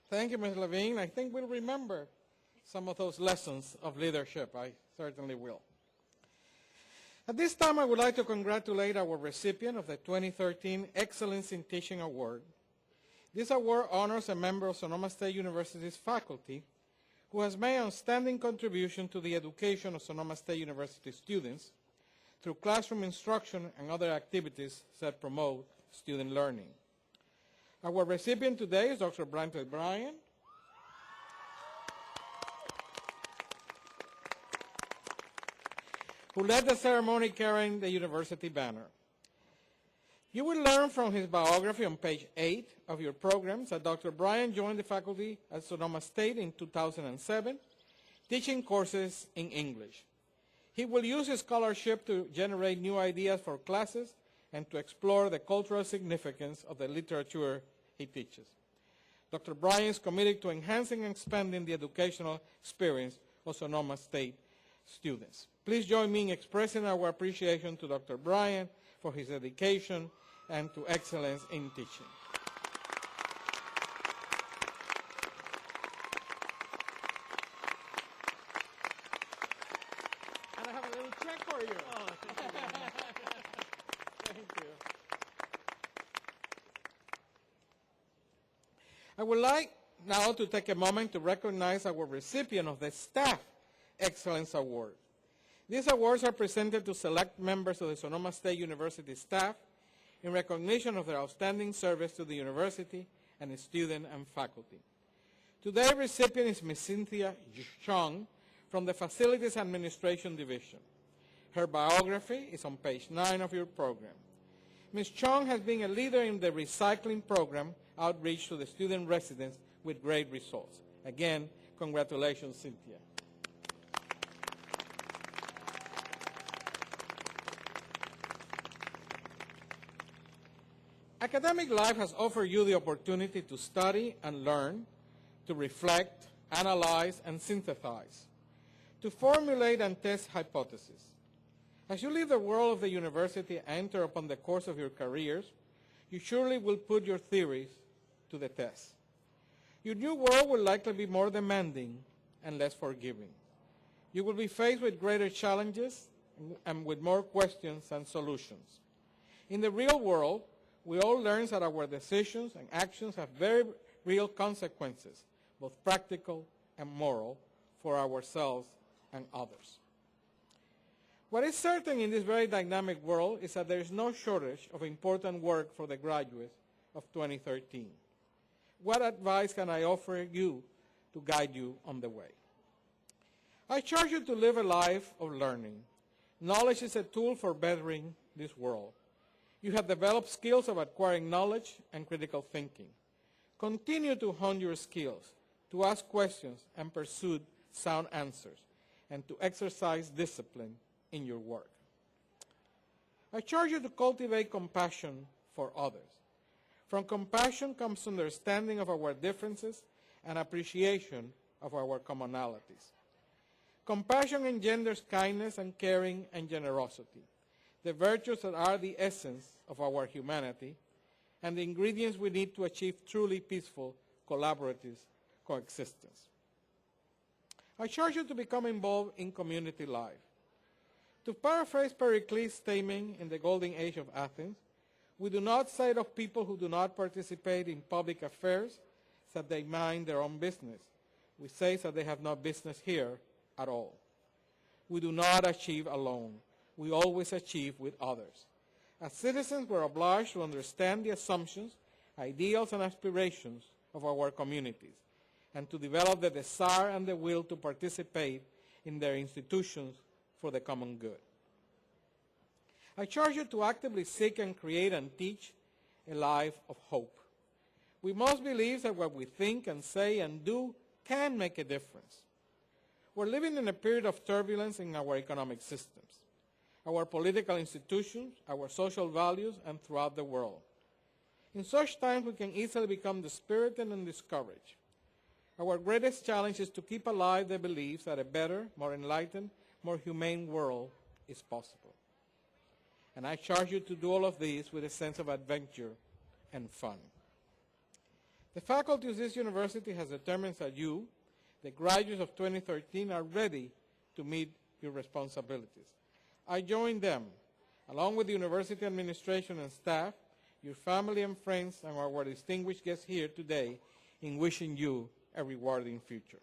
Speaker 1: Thank you, Ms. Levine. I think we'll remember some of those lessons of leadership. I certainly will. At this time, I would like to congratulate our recipient of the 2013 Excellence in Teaching Award. This award honors a member of Sonoma State University's faculty who has made an outstanding contribution to the education of Sonoma State University students through classroom instruction and other activities that promote student learning. Our recipient today is Dr. Blanton Bryan, who led the ceremony carrying the university banner. You will learn from his biography on page 8 of your programs that Dr. Bryan joined the faculty at Sonoma State in 2007, teaching courses in English. He will use his scholarship to generate new ideas for classes and to explore the cultural significance of the literature he teaches. Dr. Bryan is committed to enhancing and expanding the educational experience of Sonoma State students. Please join me in expressing our appreciation to Dr. Bryan for his dedication and to excellence in teaching. And I have a little check for you. Oh, thank you. I would like now to take a moment to recognize our recipient of the Staff Excellence Award. These awards are presented to select members of the Sonoma State University staff in recognition of their outstanding service to the university and its students and faculty. Today's recipient is Ms. Cynthia Chung from the Facilities Administration Division. Her biography is on page 9 of your program. Ms. Chung has been a leader in the recycling program outreach to the student residents with great results. Again, congratulations, Cynthia. Academic life has offered you the opportunity to study and learn, to reflect, analyze, and synthesize, to formulate and test hypotheses. As you leave the world of the university and enter upon the course of your careers, you surely will put your theories to the test. Your new world will likely be more demanding and less forgiving. You will be faced with greater challenges and with more questions and solutions. In the real world, we all learn that our decisions and actions have very real consequences, both practical and moral, for ourselves and others. What is certain in this very dynamic world is that there is no shortage of important work for the graduates of 2013. What advice can I offer you to guide you on the way? I charge you to live a life of learning. Knowledge is a tool for bettering this world. You have developed skills of acquiring knowledge and critical thinking. Continue to hone your skills, to ask questions and pursue sound answers, and to exercise discipline in your work. I charge you to cultivate compassion for others. From compassion comes understanding of our differences and appreciation of our commonalities. Compassion engenders kindness and caring and generosity, the virtues that are the essence of our humanity and the ingredients we need to achieve truly peaceful, collaborative coexistence. I charge you to become involved in community life. To paraphrase Pericles' statement in the Golden Age of Athens, we do not say of people who do not participate in public affairs that they mind their own business. We say that they have no business here at all. We do not achieve alone. We always achieve with others. As citizens, we're obliged to understand the assumptions, ideals, and aspirations of our communities, and to develop the desire and the will to participate in their institutions for the common good. I charge you to actively seek and create and teach a life of hope. We must believe that what we think and say and do can make a difference. We're living in a period of turbulence in our economic systems, our political institutions, our social values, and throughout the world. In such times, we can easily become dispirited and discouraged. Our greatest challenge is to keep alive the belief that a better, more enlightened, more humane world is possible. And I charge you to do all of this with a sense of adventure and fun. The faculty of this university has determined that you, the graduates of 2013, are ready to meet your responsibilities. I join them, along with the university administration and staff, your family and friends, and our distinguished guests here today, in wishing you a rewarding future.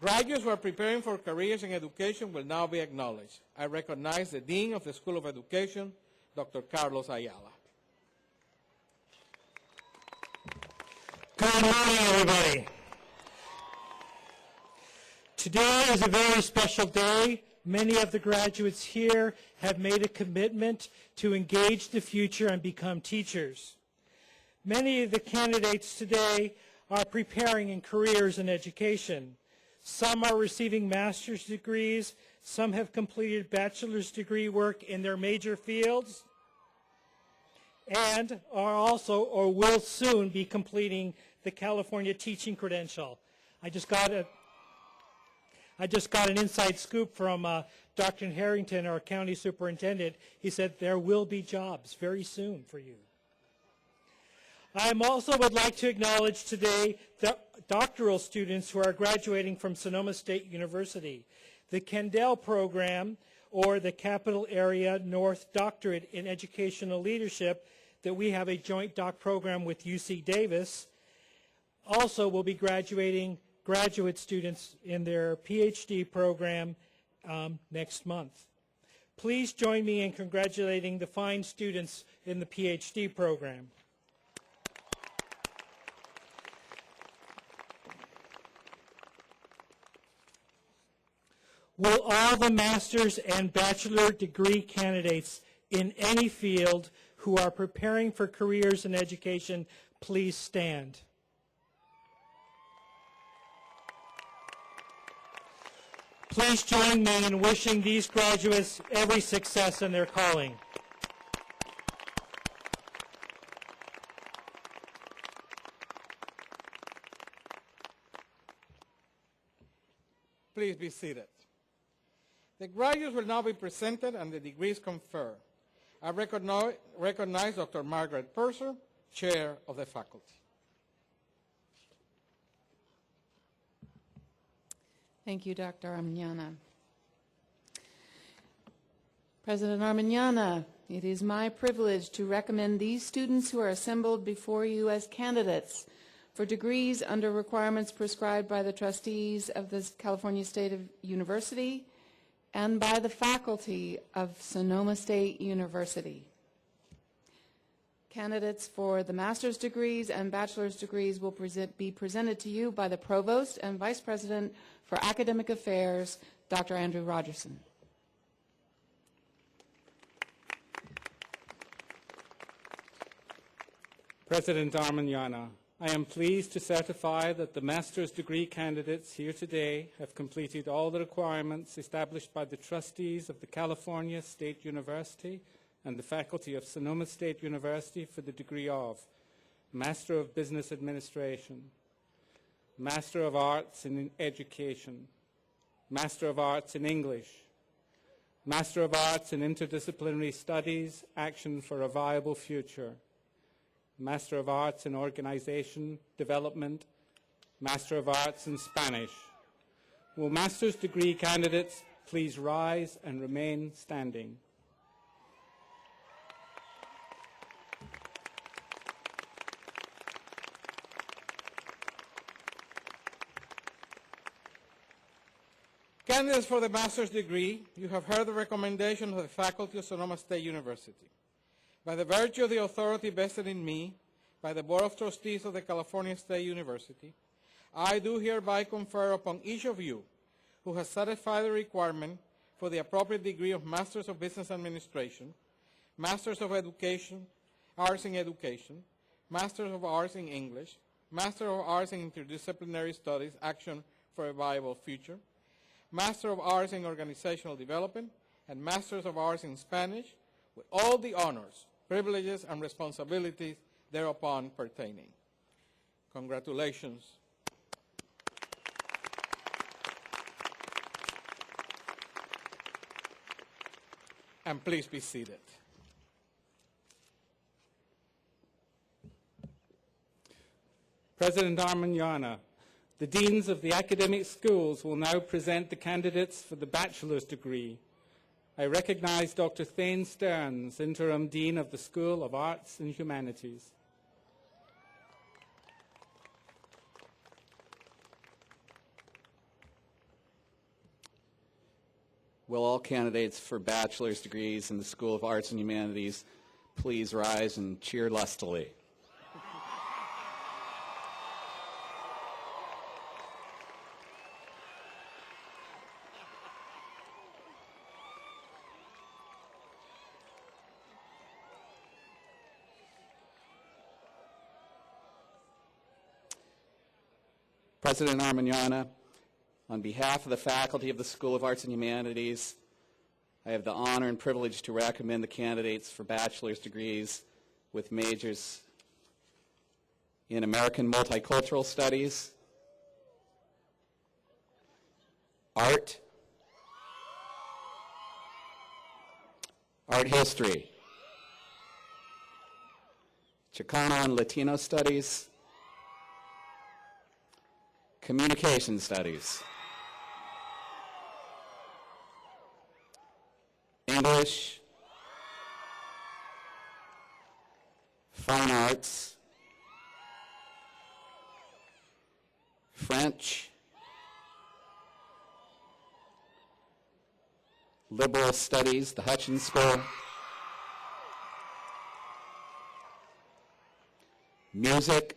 Speaker 1: Graduates who are preparing for careers in education will now be acknowledged. I recognize the Dean of the School of Education, Dr. Carlos Ayala.
Speaker 7: Good morning, everybody. Today is a very special day. Many of the graduates here have made a commitment to engage the future and become teachers. Many of the candidates today are preparing in careers in education. Some are receiving master's degrees. Some have completed bachelor's degree work in their major fields and are also or will soon be completing the California teaching credential. I just got an inside scoop from Dr. Harrington, our county superintendent. He said there will be jobs very soon for you. I also would like to acknowledge today the doctoral students who are graduating from Sonoma State University. The Kendall program, or the Capital Area North Doctorate in Educational Leadership, that we have a joint doc program with UC Davis, also will be graduating graduate students in their PhD program next month. Please join me in congratulating the fine students in the PhD program. Will all the master's and bachelor degree candidates in any field who are preparing for careers in education please stand? Please join me in wishing these graduates every success in their calling.
Speaker 1: Please be seated. The graduates will now be presented and the degrees conferred. I recognize Dr. Margaret Purser, Chair of the Faculty.
Speaker 2: Thank you, Dr. Armiñana. President Armiñana, it is my privilege to recommend these students who are assembled before you as candidates for degrees under requirements prescribed by the trustees of the California State University and by the faculty of Sonoma State University. Candidates for the master's degrees and bachelor's degrees will be presented to you by the Provost and Vice President for Academic Affairs, Dr. Andrew Rogerson.
Speaker 8: President Armiñana, I am pleased to certify that the master's degree candidates here today have completed all the requirements established by the trustees of the California State University and the faculty of Sonoma State University for the degree of Master of Business Administration, Master of Arts in Education, Master of Arts in English, Master of Arts in Interdisciplinary Studies, Action for a Viable Future, Master of Arts in Organization Development, Master of Arts in Spanish. Will master's degree candidates please rise and remain standing?
Speaker 1: Candidates for the master's degree, you have heard the recommendation of the faculty of Sonoma State University. By the virtue of the authority vested in me by the Board of Trustees of the California State University, I do hereby confer upon each of you who has satisfied the requirement for the appropriate degree of Masters of Business Administration, Masters of Education, Arts in Education, Masters of Arts in English, Master of Arts in Interdisciplinary Studies, Action for a Viable Future, Master of Arts in Organizational Development, and Masters of Arts in Spanish, with all the honors, privileges, and responsibilities thereupon pertaining. Congratulations. And please be seated.
Speaker 8: President Armiñana, the deans of the academic schools will now present the candidates for the bachelor's degree. I recognize Dr. Thane Stearns, Interim Dean of the School of Arts and Humanities.
Speaker 9: Will all candidates for bachelor's degrees in the School of Arts and Humanities please rise and cheer lustily? President Armiñana, on behalf of the faculty of the School of Arts and Humanities, I have the honor and privilege to recommend the candidates for bachelor's degrees with majors in American Multicultural Studies, Art, Art History, Chicano and Latino Studies, Communication Studies, English, Fine Arts, French, Liberal Studies, the Hutchins School, Music,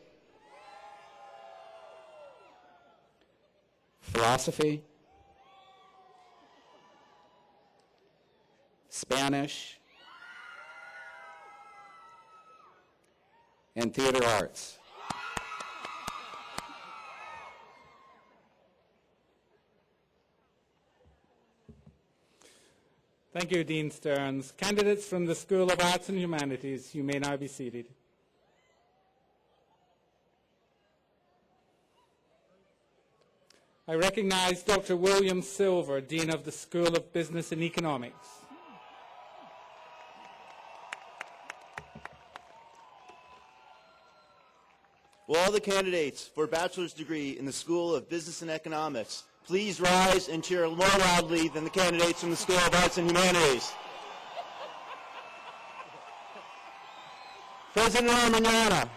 Speaker 9: Philosophy, Spanish, and Theater Arts.
Speaker 8: Thank you, Dean Stearns. Candidates from the School of Arts and Humanities, you may now be seated. I recognize Dr. William Silver, Dean of the School of Business and Economics.
Speaker 10: Will all the candidates for a bachelor's degree in the School of Business and Economics please rise and cheer more loudly than the candidates from the School of Arts and Humanities? President Arminiana,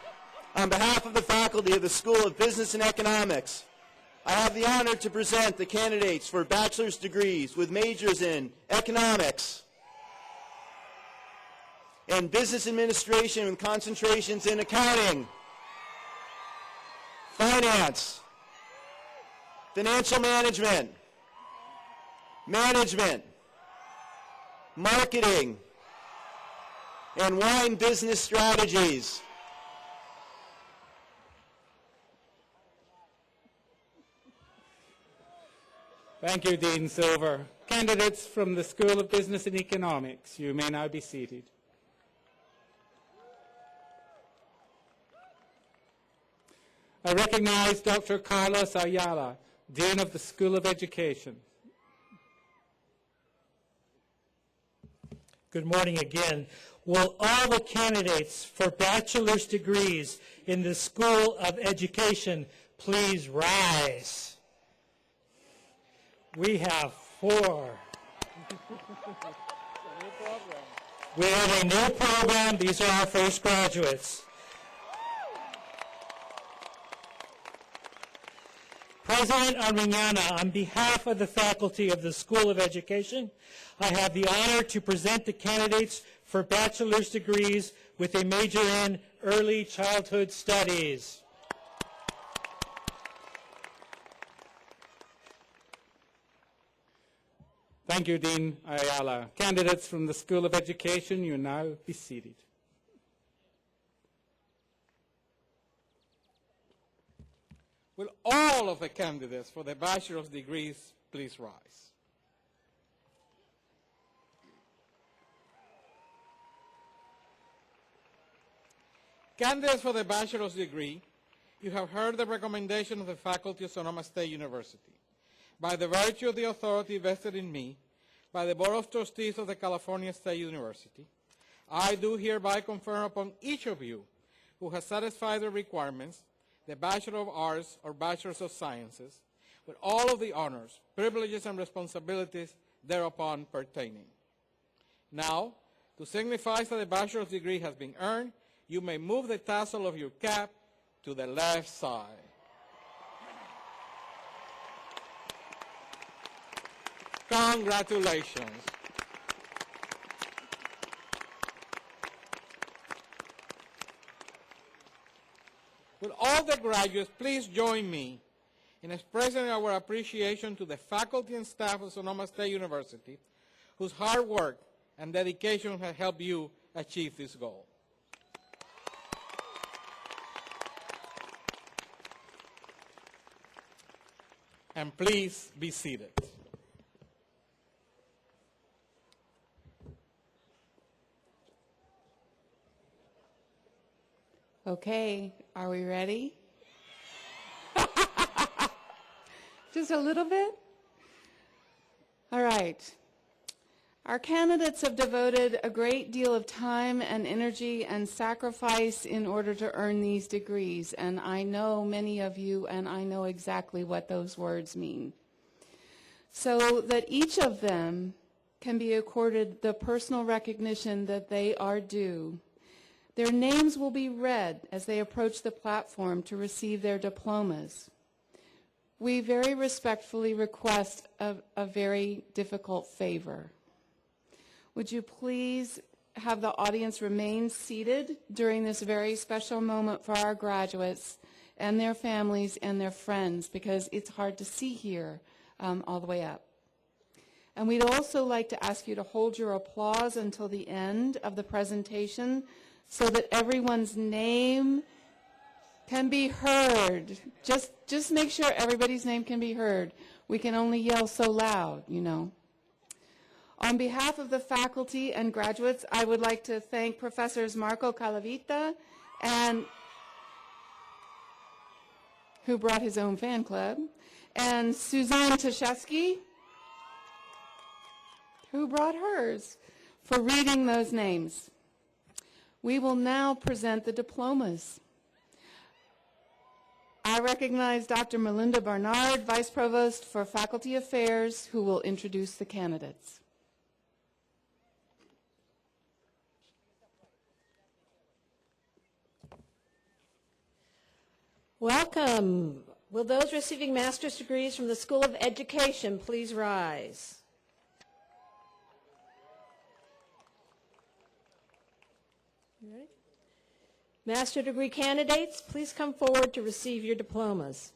Speaker 10: on behalf of the faculty of the School of Business and Economics, I have the honor to present the candidates for bachelor's degrees with majors in economics and business administration with concentrations in accounting, finance, financial management, marketing, and wine business strategies.
Speaker 8: Thank you, Dean Silver. Candidates from the School of Business and Economics, you may now be seated. I recognize Dr. Carlos Ayala, Dean of the School of Education.
Speaker 7: Good morning again. Will all the candidates for bachelor's degrees in the School of Education please rise? We have 4. We have a new program. These are our first graduates. President Arminiana, on behalf of the faculty of the School of Education, I have the honor to present the candidates for bachelor's degrees with a major in early childhood studies.
Speaker 8: Thank you, Dean Ayala. Candidates from the School of Education, you now be seated.
Speaker 1: Will all of the candidates for the bachelor's degrees please rise? Candidates for the bachelor's degree, you have heard the recommendation of the faculty of Sonoma State University. By the virtue of the authority vested in me by the Board of Trustees of the California State University, I do hereby confer upon each of you who has satisfied the requirements the Bachelor of Arts or Bachelor of Sciences, with all of the honors, privileges, and responsibilities thereupon pertaining. Now, to signify that the bachelor's degree has been earned, you may move the tassel of your cap to the left side. Congratulations. Will all the graduates please join me in expressing our appreciation to the faculty and staff of Sonoma State University, whose hard work and dedication have helped you achieve this goal. And please be seated.
Speaker 2: Okay, are we ready? Just a little bit? All right. Our candidates have devoted a great deal of time and energy and sacrifice in order to earn these degrees, and I know many of you, and I know exactly what those words mean. So that each of them can be accorded the personal recognition that they are due. Their names will be read as they approach the platform to receive their diplomas. We very respectfully request a very difficult favor. Would you please have the audience remain seated during this very special moment for our graduates and their families and their friends, because it's hard to see here all the way up. And we'd also like to ask you to hold your applause until the end of the presentation, so that everyone's name can be heard. Just make sure everybody's name can be heard. We can only yell so loud, you know. On behalf of the faculty and graduates, I would like to thank Professors Marco Calavita, who brought his own fan club, and Suzanne Tashevsky, who brought hers, for reading those names. We will now present the diplomas. I recognize Dr. Melinda Barnard, Vice Provost for Faculty Affairs, who will introduce the candidates.
Speaker 11: Welcome. Will those receiving master's degrees from the School of Education please rise? You ready? Master degree candidates, please come forward to receive your diplomas.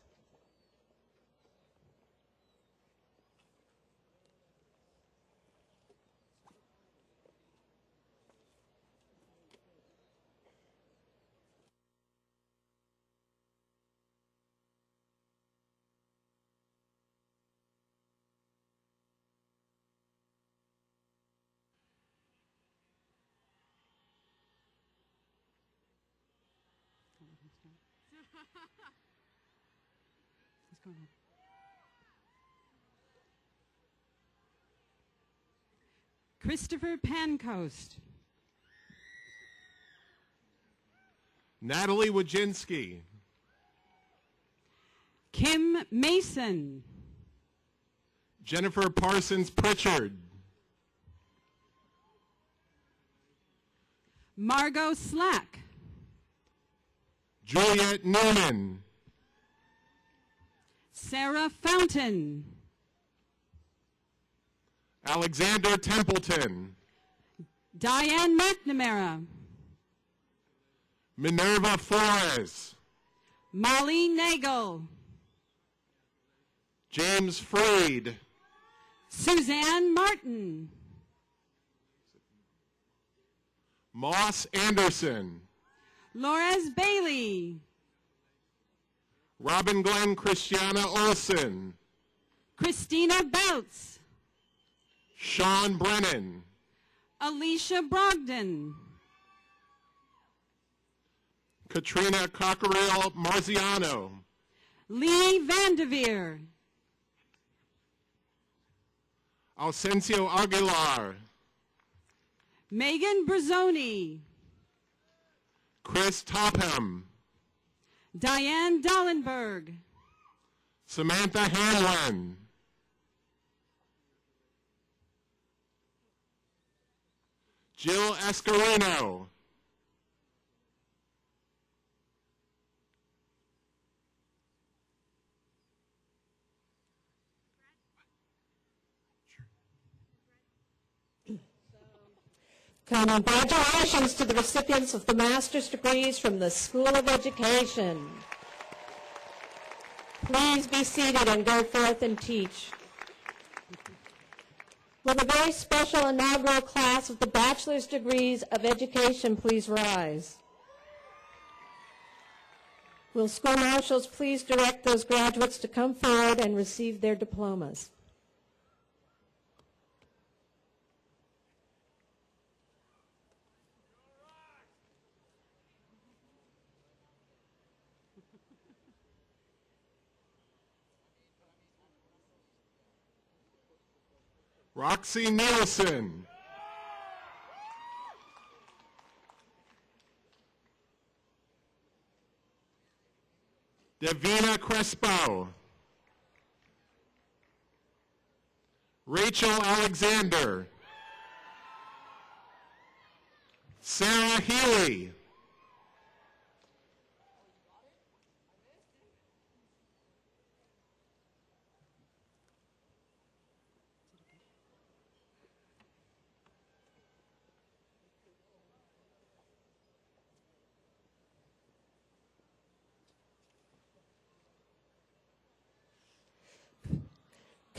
Speaker 12: Christopher Pancoast.
Speaker 13: Natalie Wojcinski.
Speaker 12: Kim Mason.
Speaker 13: Jennifer Parsons Pritchard.
Speaker 12: Margot Slack.
Speaker 13: Juliet Newman.
Speaker 12: Sarah Fountain.
Speaker 13: Alexander Templeton.
Speaker 12: Diane McNamara.
Speaker 13: Minerva Flores.
Speaker 12: Molly Nagel.
Speaker 13: James Freed.
Speaker 12: Suzanne Martin.
Speaker 13: Moss Anderson.
Speaker 12: Lores Bailey.
Speaker 13: Robin Glenn Christiana Olson.
Speaker 12: Christina Boutz.
Speaker 13: Sean Brennan.
Speaker 12: Alicia Brogdon.
Speaker 13: Katrina Cockerill Marziano.
Speaker 12: Lee Vanderveer.
Speaker 13: Ausencio Aguilar.
Speaker 12: Megan Brazzoni.
Speaker 13: Chris Topham.
Speaker 12: Diane Dallenberg.
Speaker 13: Samantha Hanlon. Jill Escarino.
Speaker 11: Congratulations to the recipients of the master's degrees from the School of Education. Please be seated and go forth and teach. Will the very special inaugural class of the Bachelor's Degrees of Education please rise? Will school marshals please direct those graduates to come forward and receive their diplomas?
Speaker 13: Roxy Nielsen. Davina Crespo. Rachel Alexander. Sarah Healy.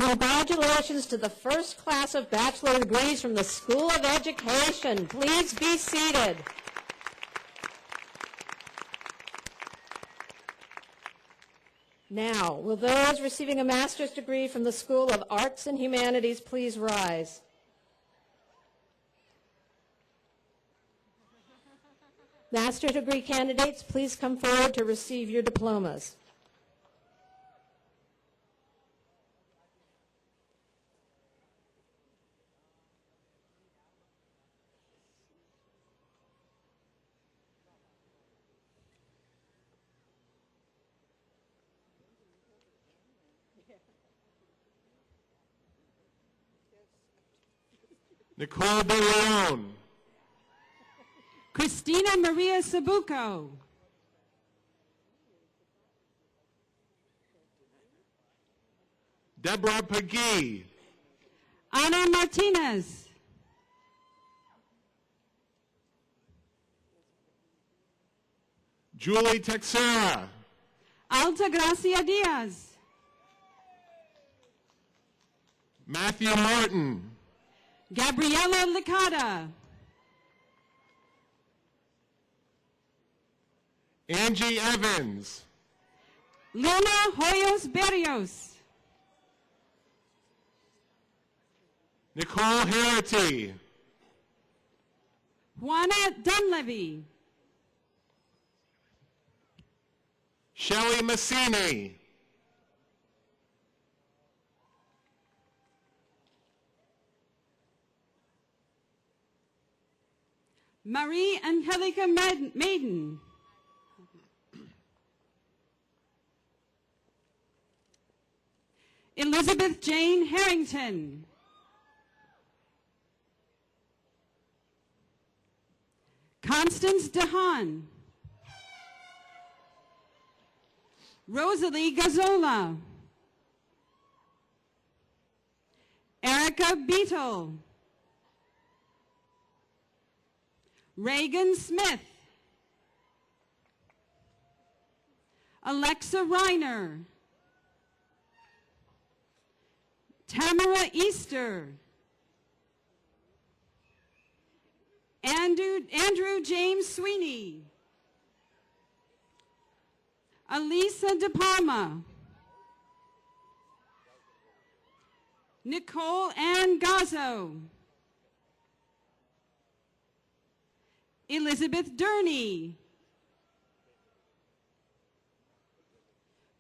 Speaker 11: Congratulations to the first class of bachelor degrees from the School of Education. Please be seated. Now, will those receiving a master's degree from the School of Arts and Humanities please rise? Master's degree candidates, please come forward to receive your diplomas.
Speaker 13: Nicole De Leon.
Speaker 12: Christina Maria Sabuco.
Speaker 13: Deborah Pagee.
Speaker 12: Ana Martinez.
Speaker 13: Julie Texera.
Speaker 12: Alta Gracia Diaz.
Speaker 13: Matthew Martin.
Speaker 12: Gabriela Licata.
Speaker 13: Angie Evans.
Speaker 12: Luna Hoyos Berrios.
Speaker 13: Nicole Harity.
Speaker 12: Juana Dunleavy.
Speaker 13: Shelley Massini.
Speaker 12: Marie Angelica Maiden. Elizabeth Jane Harrington. Constance DeHaan. Rosalie Gazzola. Erica Beetle. Reagan Smith. Alexa Reiner. Tamara Easter. Andrew James Sweeney. Alisa De Palma. Nicole Ann Gazzo. Elizabeth Durney.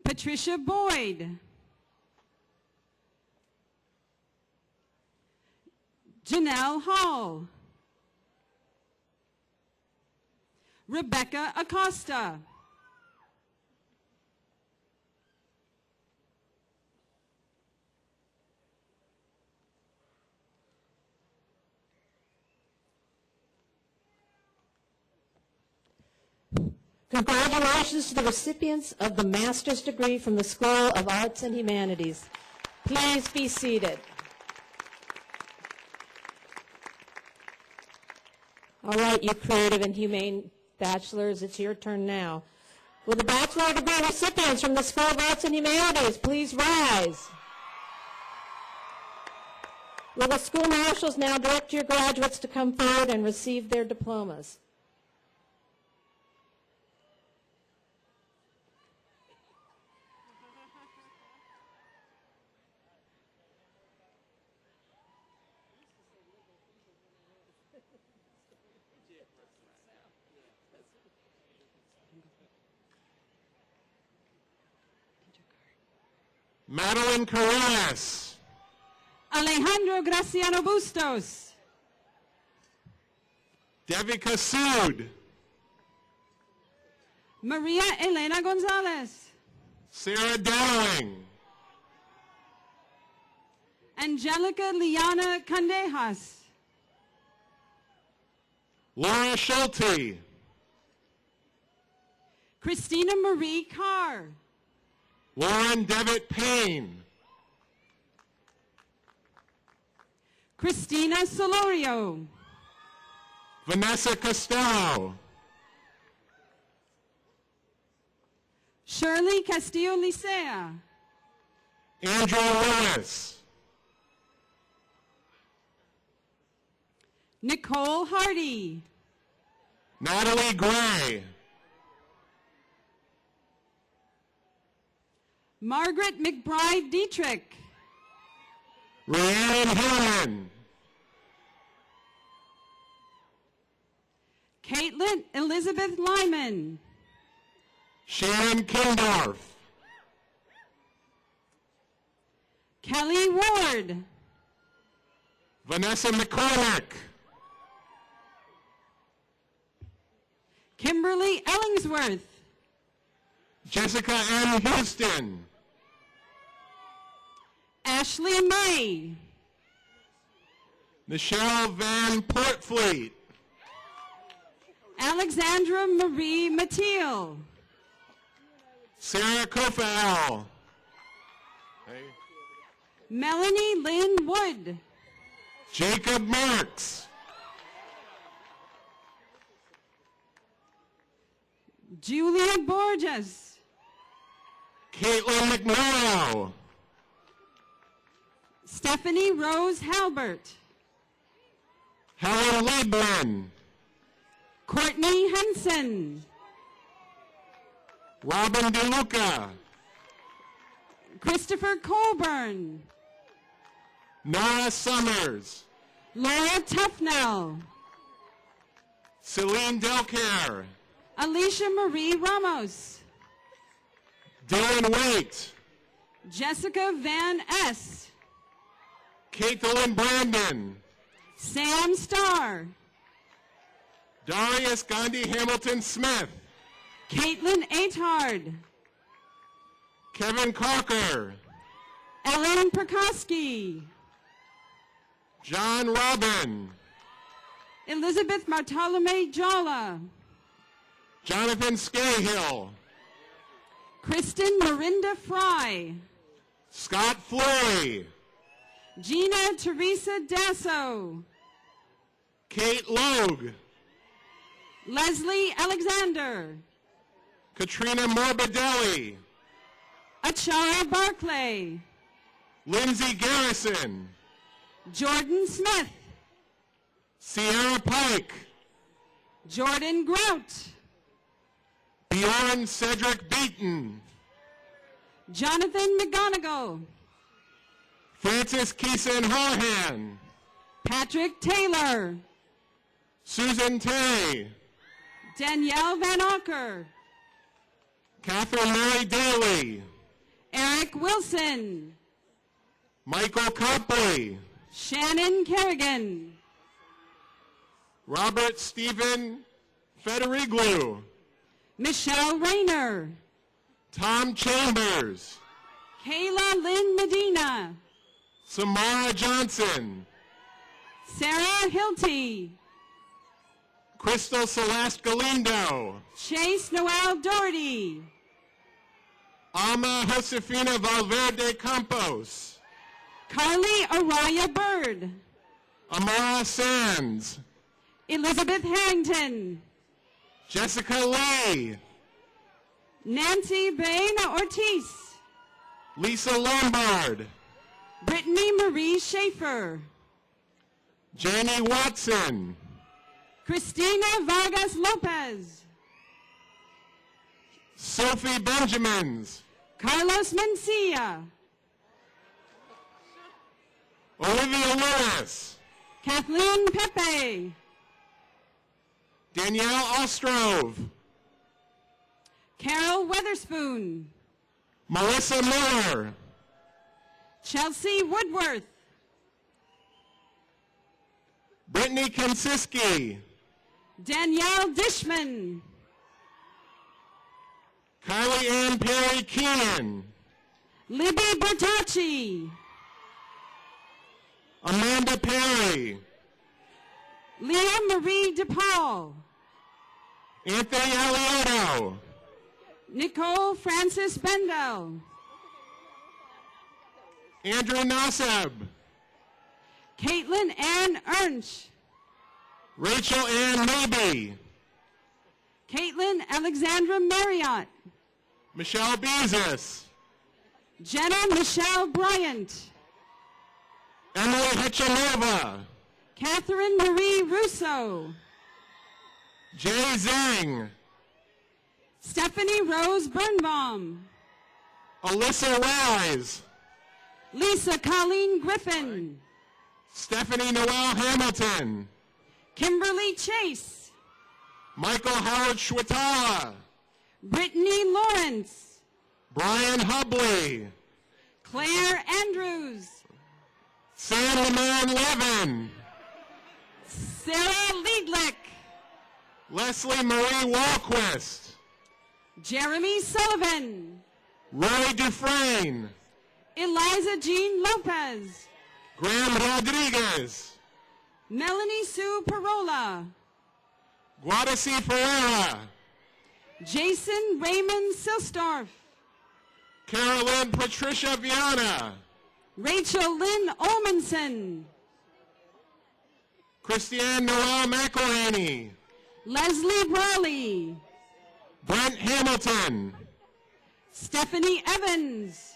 Speaker 12: Patricia Boyd. Janelle Hall. Rebecca Acosta.
Speaker 11: Congratulations to the recipients of the master's degree from the School of Arts and Humanities. Please be seated. All right, you creative and humane bachelors, it's your turn now. Will the bachelor degree recipients from the School of Arts and Humanities please rise? Will the school marshals now direct your graduates to come forward and receive their diplomas?
Speaker 13: Madeline Carreras.
Speaker 12: Alejandro Graciano Bustos.
Speaker 13: Devika Sood.
Speaker 12: Maria Elena Gonzalez.
Speaker 13: Sarah Dowling.
Speaker 12: Angelica Liana Candejas.
Speaker 13: Laura Schulte.
Speaker 12: Christina Marie Carr.
Speaker 13: Lauren Devitt Payne.
Speaker 12: Christina Solorio.
Speaker 13: Vanessa Costello.
Speaker 12: Shirley Castillo Licea.
Speaker 13: Andrew Lewis.
Speaker 12: Nicole Hardy.
Speaker 13: Natalie Gray.
Speaker 12: Margaret McBride Dietrich.
Speaker 13: Rhiannon Hillman.
Speaker 12: Caitlin Elizabeth Lyman.
Speaker 13: Shannon Kindorf.
Speaker 12: Kelly Ward.
Speaker 13: Vanessa McCormick.
Speaker 12: Kimberly Ellingsworth.
Speaker 13: Jessica M. Houston.
Speaker 12: Ashley May.
Speaker 13: Michelle Van Portfleet.
Speaker 12: Alexandra Marie Mathiel.
Speaker 13: Sarah Kofael.
Speaker 12: Melanie Lynn Wood.
Speaker 13: Jacob Marks.
Speaker 12: Julia Borges.
Speaker 13: Caitlin McMurrow.
Speaker 12: Stephanie Rose Halbert.
Speaker 13: Helen Liebman.
Speaker 12: Courtney Henson.
Speaker 13: Robin DeLuca.
Speaker 12: Christopher Colburn.
Speaker 13: Nora Summers.
Speaker 12: Laura Tufnell.
Speaker 13: Celine Delcare.
Speaker 12: Alicia Marie Ramos.
Speaker 13: Dylan Waite.
Speaker 12: Jessica Van S.
Speaker 13: Caitlin Brandon.
Speaker 12: Sam Starr.
Speaker 13: Darius Gandhi Hamilton Smith.
Speaker 12: Caitlin Atard.
Speaker 13: Kevin Cocker.
Speaker 12: Ellen Perkowski.
Speaker 13: John Robin.
Speaker 12: Elizabeth Bartolome Jala.
Speaker 13: Jonathan Scahill.
Speaker 12: Kristen Mirinda Fry.
Speaker 13: Scott Flory.
Speaker 12: Gina Teresa Dasso.
Speaker 13: Kate Logue.
Speaker 12: Leslie Alexander.
Speaker 13: Katrina Morbidelli.
Speaker 12: Achara Barclay.
Speaker 13: Lindsay Garrison.
Speaker 12: Jordan Smith.
Speaker 13: Sierra Pike.
Speaker 12: Jordan Grout.
Speaker 13: Bjorn Cedric Beaton.
Speaker 12: Jonathan McGonigal.
Speaker 13: Francis Keeson Hohan.
Speaker 12: Patrick Taylor.
Speaker 13: Susan Tay.
Speaker 12: Danielle Van Auker.
Speaker 13: Catherine Mary Daly.
Speaker 12: Eric Wilson.
Speaker 13: Michael Copley.
Speaker 12: Shannon Kerrigan.
Speaker 13: Robert Stephen Federiglu.
Speaker 12: Michelle Rayner.
Speaker 13: Tom Chambers.
Speaker 12: Kayla Lynn Medina.
Speaker 13: Samara Johnson.
Speaker 12: Sarah Hilty.
Speaker 13: Crystal Celeste Galindo.
Speaker 12: Chase Noel Doherty.
Speaker 13: Alma Josefina Valverde Campos.
Speaker 12: Carly Araya Bird.
Speaker 13: Amara Sands.
Speaker 12: Elizabeth Harrington.
Speaker 13: Jessica Lee.
Speaker 12: Nancy Bain Ortiz.
Speaker 13: Lisa Lombard.
Speaker 12: Brittany Marie Schaefer.
Speaker 13: Janie Watson.
Speaker 12: Christina Vargas Lopez.
Speaker 13: Sophie Benjamins.
Speaker 12: Carlos Mencia.
Speaker 13: Olivia Lewis.
Speaker 12: Kathleen Pepe.
Speaker 13: Danielle Ostrove.
Speaker 12: Carol Weatherspoon.
Speaker 13: Melissa Miller.
Speaker 12: Chelsea Woodworth.
Speaker 13: Brittany Konsiski.
Speaker 12: Danielle Dishman.
Speaker 13: Kylie Ann Perry Keenan.
Speaker 12: Libby Bertacci.
Speaker 13: Amanda Perry.
Speaker 12: Leah Marie DePaul.
Speaker 13: Anthony Alioto.
Speaker 12: Nicole Francis Bendel.
Speaker 13: Andrew Nasseb.
Speaker 12: Caitlin Ann Ernst.
Speaker 13: Rachel Ann Maybe.
Speaker 12: Caitlin Alexandra Marriott.
Speaker 13: Michelle Bezos.
Speaker 12: Jenna Michelle Bryant.
Speaker 13: Emily Hechelova.
Speaker 12: Catherine Marie Russo.
Speaker 13: Jay Zhang.
Speaker 12: Stephanie Rose Birnbaum.
Speaker 13: Alyssa Wise.
Speaker 12: Lisa Colleen Griffin.
Speaker 13: Stephanie Noel Hamilton.
Speaker 12: Kimberly Chase.
Speaker 13: Michael Howard Schwitala,
Speaker 12: Brittany Lawrence,
Speaker 13: Brian Hubley,
Speaker 12: Claire Andrews,
Speaker 13: Sam Leman Levin,
Speaker 12: Sarah Liedlick,
Speaker 13: Leslie Marie Walquist,
Speaker 12: Jeremy Sullivan,
Speaker 13: Roy Dufresne,
Speaker 12: Eliza Jean Lopez,
Speaker 13: Graham Rodriguez,
Speaker 12: Melanie Sue Parola,
Speaker 13: Guadacy Ferreira,
Speaker 12: Jason Raymond Silsdorf,
Speaker 13: Carolyn Patricia Viana,
Speaker 12: Rachel Lynn Olmanson,
Speaker 13: Christiane Noel McElhaney,
Speaker 12: Leslie Brawley,
Speaker 13: Brent Hamilton,
Speaker 12: Stephanie Evans,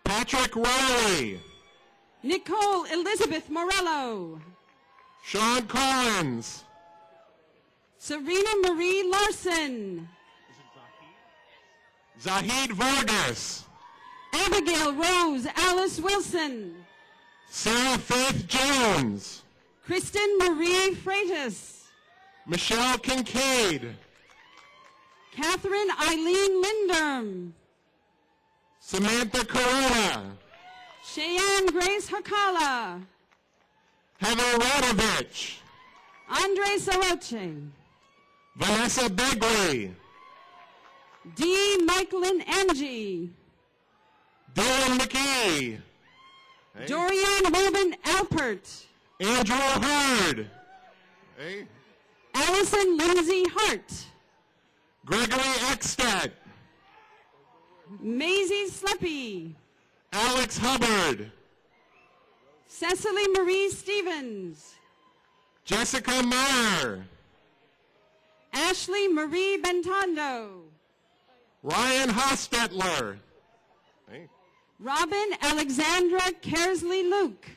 Speaker 13: Patrick Riley,
Speaker 12: Nicole Elizabeth Morello,
Speaker 13: Sean Collins,
Speaker 12: Serena Marie Larson,
Speaker 13: Zahid Vargas,
Speaker 12: Abigail Rose Alice Wilson,
Speaker 13: Sarah Faith Jones,
Speaker 12: Kristen Marie Freitas,
Speaker 13: Michelle Kincaid,
Speaker 12: Catherine Eileen Linderm,
Speaker 13: Samantha Corona,
Speaker 12: Cheyenne Grace Hakala,
Speaker 13: Heather Radovich,
Speaker 12: Andre Soroche,
Speaker 13: Vanessa Begley,
Speaker 12: D. Michaelin Angie,
Speaker 13: Dylan McKee,
Speaker 12: Dorian Ruben Alpert,
Speaker 13: Andrew Hurd, hey,
Speaker 12: Allison Lindsay Hart,
Speaker 13: Gregory Eckstedt,
Speaker 12: Maisie Sleppy,
Speaker 13: Alex Hubbard,
Speaker 12: Cecily Marie Stevens,
Speaker 13: Jessica Meyer,
Speaker 12: Ashley Marie Bentando,
Speaker 13: Ryan Hostetler, hey,
Speaker 12: Robin Alexandra Kersley Luke,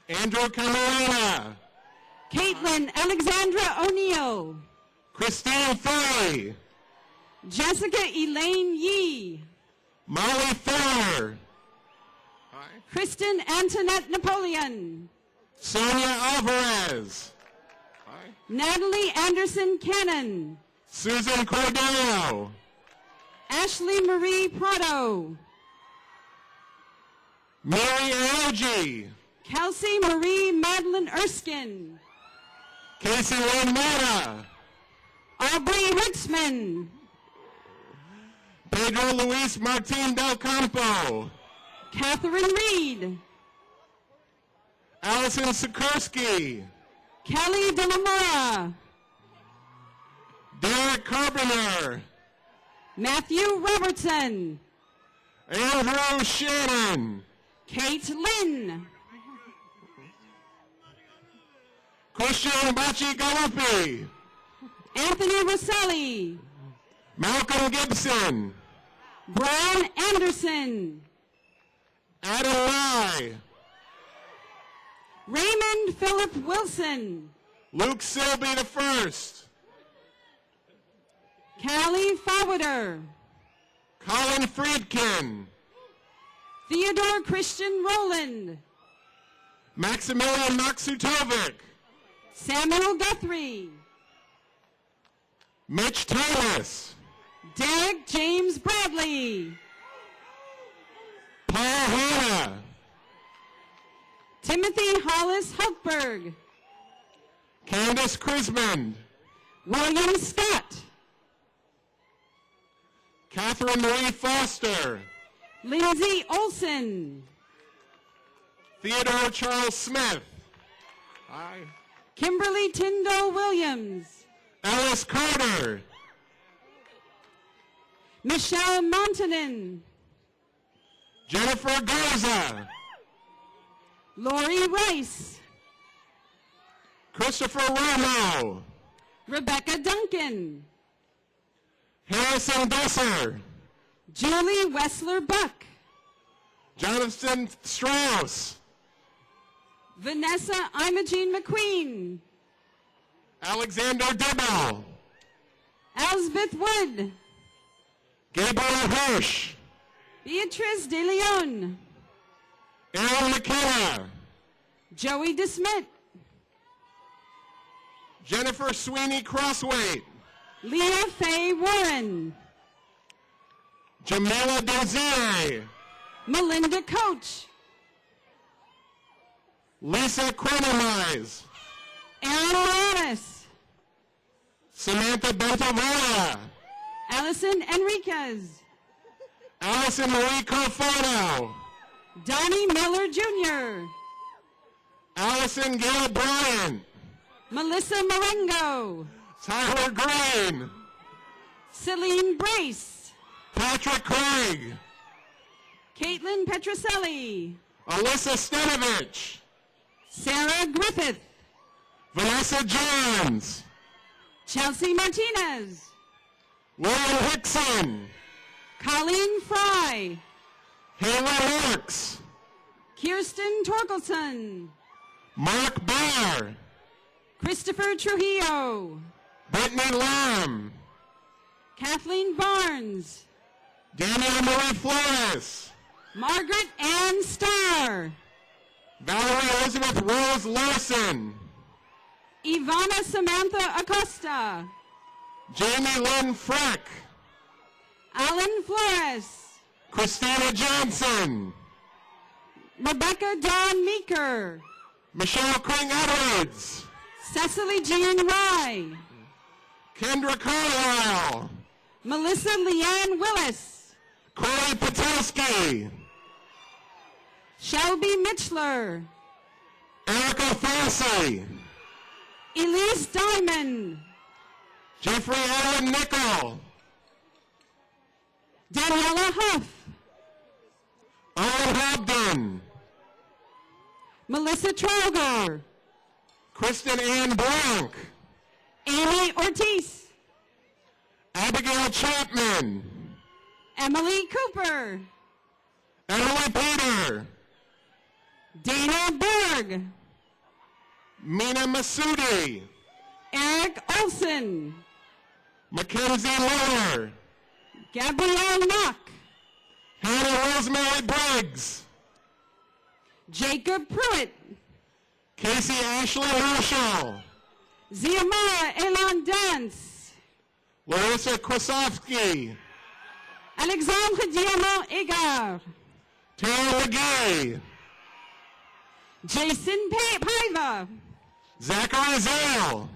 Speaker 13: Andrew Camarena,
Speaker 12: Caitlin Alexandra O'Neill,
Speaker 13: Christine Foley,
Speaker 12: Jessica Elaine Yee,
Speaker 13: Molly Fuller,
Speaker 12: Kristen Antoinette Napoleon,
Speaker 13: Sonia Alvarez,
Speaker 12: Natalie Anderson Cannon,
Speaker 13: Susan Cordero,
Speaker 12: Ashley Marie Prado,
Speaker 13: Mary Aoji,
Speaker 12: Kelsey Marie Madeline Erskine,
Speaker 13: Casey Lomata,
Speaker 12: Aubrey Ritzman,
Speaker 13: Pedro Luis Martin Del Campo,
Speaker 12: Catherine Reed,
Speaker 13: Allison Sikorsky,
Speaker 12: Kelly Delamora,
Speaker 13: Derek Carpenter,
Speaker 12: Matthew Robertson,
Speaker 13: Andrew Shannon,
Speaker 12: Kate Lynn,
Speaker 13: Christian Bachi Galuppi,
Speaker 12: Anthony Rosselli,
Speaker 13: Malcolm Gibson,
Speaker 12: Brian Anderson,
Speaker 13: Adam Nye,
Speaker 12: Raymond Philip Wilson,
Speaker 13: Luke Silby I,
Speaker 12: Callie Fowder,
Speaker 13: Colin Friedkin,
Speaker 12: Theodore Christian Rowland,
Speaker 13: Maximilian Maksutovic,
Speaker 12: Samuel Guthrie,
Speaker 13: Mitch Thomas,
Speaker 12: Derek James Bradley,
Speaker 13: Paul Hanna,
Speaker 12: Timothy Hollis Hulkberg,
Speaker 13: Candace Crismond,
Speaker 12: William Scott,
Speaker 13: Catherine Marie Foster,
Speaker 12: Lindsay Olson,
Speaker 13: Theodore Charles Smith,
Speaker 12: Kimberly Tyndall Williams,
Speaker 13: Ellis Carter,
Speaker 12: Michelle Montanen,
Speaker 13: Jennifer Garza,
Speaker 12: Lori Rice,
Speaker 13: Christopher Romo,
Speaker 12: Rebecca Duncan,
Speaker 13: Harrison Besser,
Speaker 12: Julie Wessler Buck,
Speaker 13: Jonathan Strauss,
Speaker 12: Vanessa Imogene McQueen,
Speaker 13: Alexander Dibble,
Speaker 12: Elsbeth Wood,
Speaker 13: Gabriel Hirsch,
Speaker 12: Beatrice De Leon,
Speaker 13: Aaron McKenna,
Speaker 12: Joey DeSmit,
Speaker 13: Jennifer Sweeney Crossway,
Speaker 12: Leah Faye Warren,
Speaker 13: Jamila Dozier,
Speaker 12: Melinda Coach,
Speaker 13: Lisa Cronemise,
Speaker 12: Aaron Morales,
Speaker 13: Samantha Bentavara,
Speaker 12: Allison Enriquez,
Speaker 13: Allison Marie Carfano,
Speaker 12: Donnie Miller Jr.,
Speaker 13: Allison Gail Bryant,
Speaker 12: Melissa Marengo,
Speaker 13: Tyler Green,
Speaker 12: Celine Brace,
Speaker 13: Patrick Craig,
Speaker 12: Caitlin Petroselli,
Speaker 13: Alyssa Stenovich,
Speaker 12: Sarah Griffith,
Speaker 13: Vanessa Johns,
Speaker 12: Chelsea Martinez,
Speaker 13: William Hickson,
Speaker 12: Colleen Fry,
Speaker 13: Haley Works,
Speaker 12: Kirsten Torkelson,
Speaker 13: Mark Barr,
Speaker 12: Christopher Trujillo,
Speaker 13: Brittany Lamb,
Speaker 12: Kathleen Barnes,
Speaker 13: Danielle Marie Flores,
Speaker 12: Margaret Ann Starr,
Speaker 13: Valerie Elizabeth Rose Larson,
Speaker 12: Ivana Samantha Acosta,
Speaker 13: Jamie Lynn Freck,
Speaker 12: Alan Flores,
Speaker 13: Christina Johnson,
Speaker 12: Rebecca Dawn Meeker,
Speaker 13: Michelle Kring Edwards,
Speaker 12: Cecily Jean Rye,
Speaker 13: Kendra Carlisle,
Speaker 12: Melissa Leanne Willis,
Speaker 13: Corey Patelski,
Speaker 12: Shelby Mitchler,
Speaker 13: Erica Fossey,
Speaker 12: Elise Diamond,
Speaker 13: Jeffrey Allen Nickel,
Speaker 12: Daniela Huff,
Speaker 13: Owen Hobden,
Speaker 12: Melissa Troger,
Speaker 13: Kristen Ann Blank,
Speaker 12: Amy Ortiz,
Speaker 13: Abigail Chapman,
Speaker 12: Emily Cooper,
Speaker 13: Emily Peter,
Speaker 12: Dana Berg,
Speaker 13: Mina Masudi,
Speaker 12: Eric Olson,
Speaker 13: Mackenzie Miller,
Speaker 12: Gabrielle Knock,
Speaker 13: Hannah Rosemary Briggs,
Speaker 12: Jacob Pruitt,
Speaker 13: Casey Ashley Herschel,
Speaker 12: Ziamara Elan Dance,
Speaker 13: Larissa Krasovsky,
Speaker 12: Alexandre Diamant Egar,
Speaker 13: Tara McGee,
Speaker 12: Jason Paiva,
Speaker 13: Zachary Zale,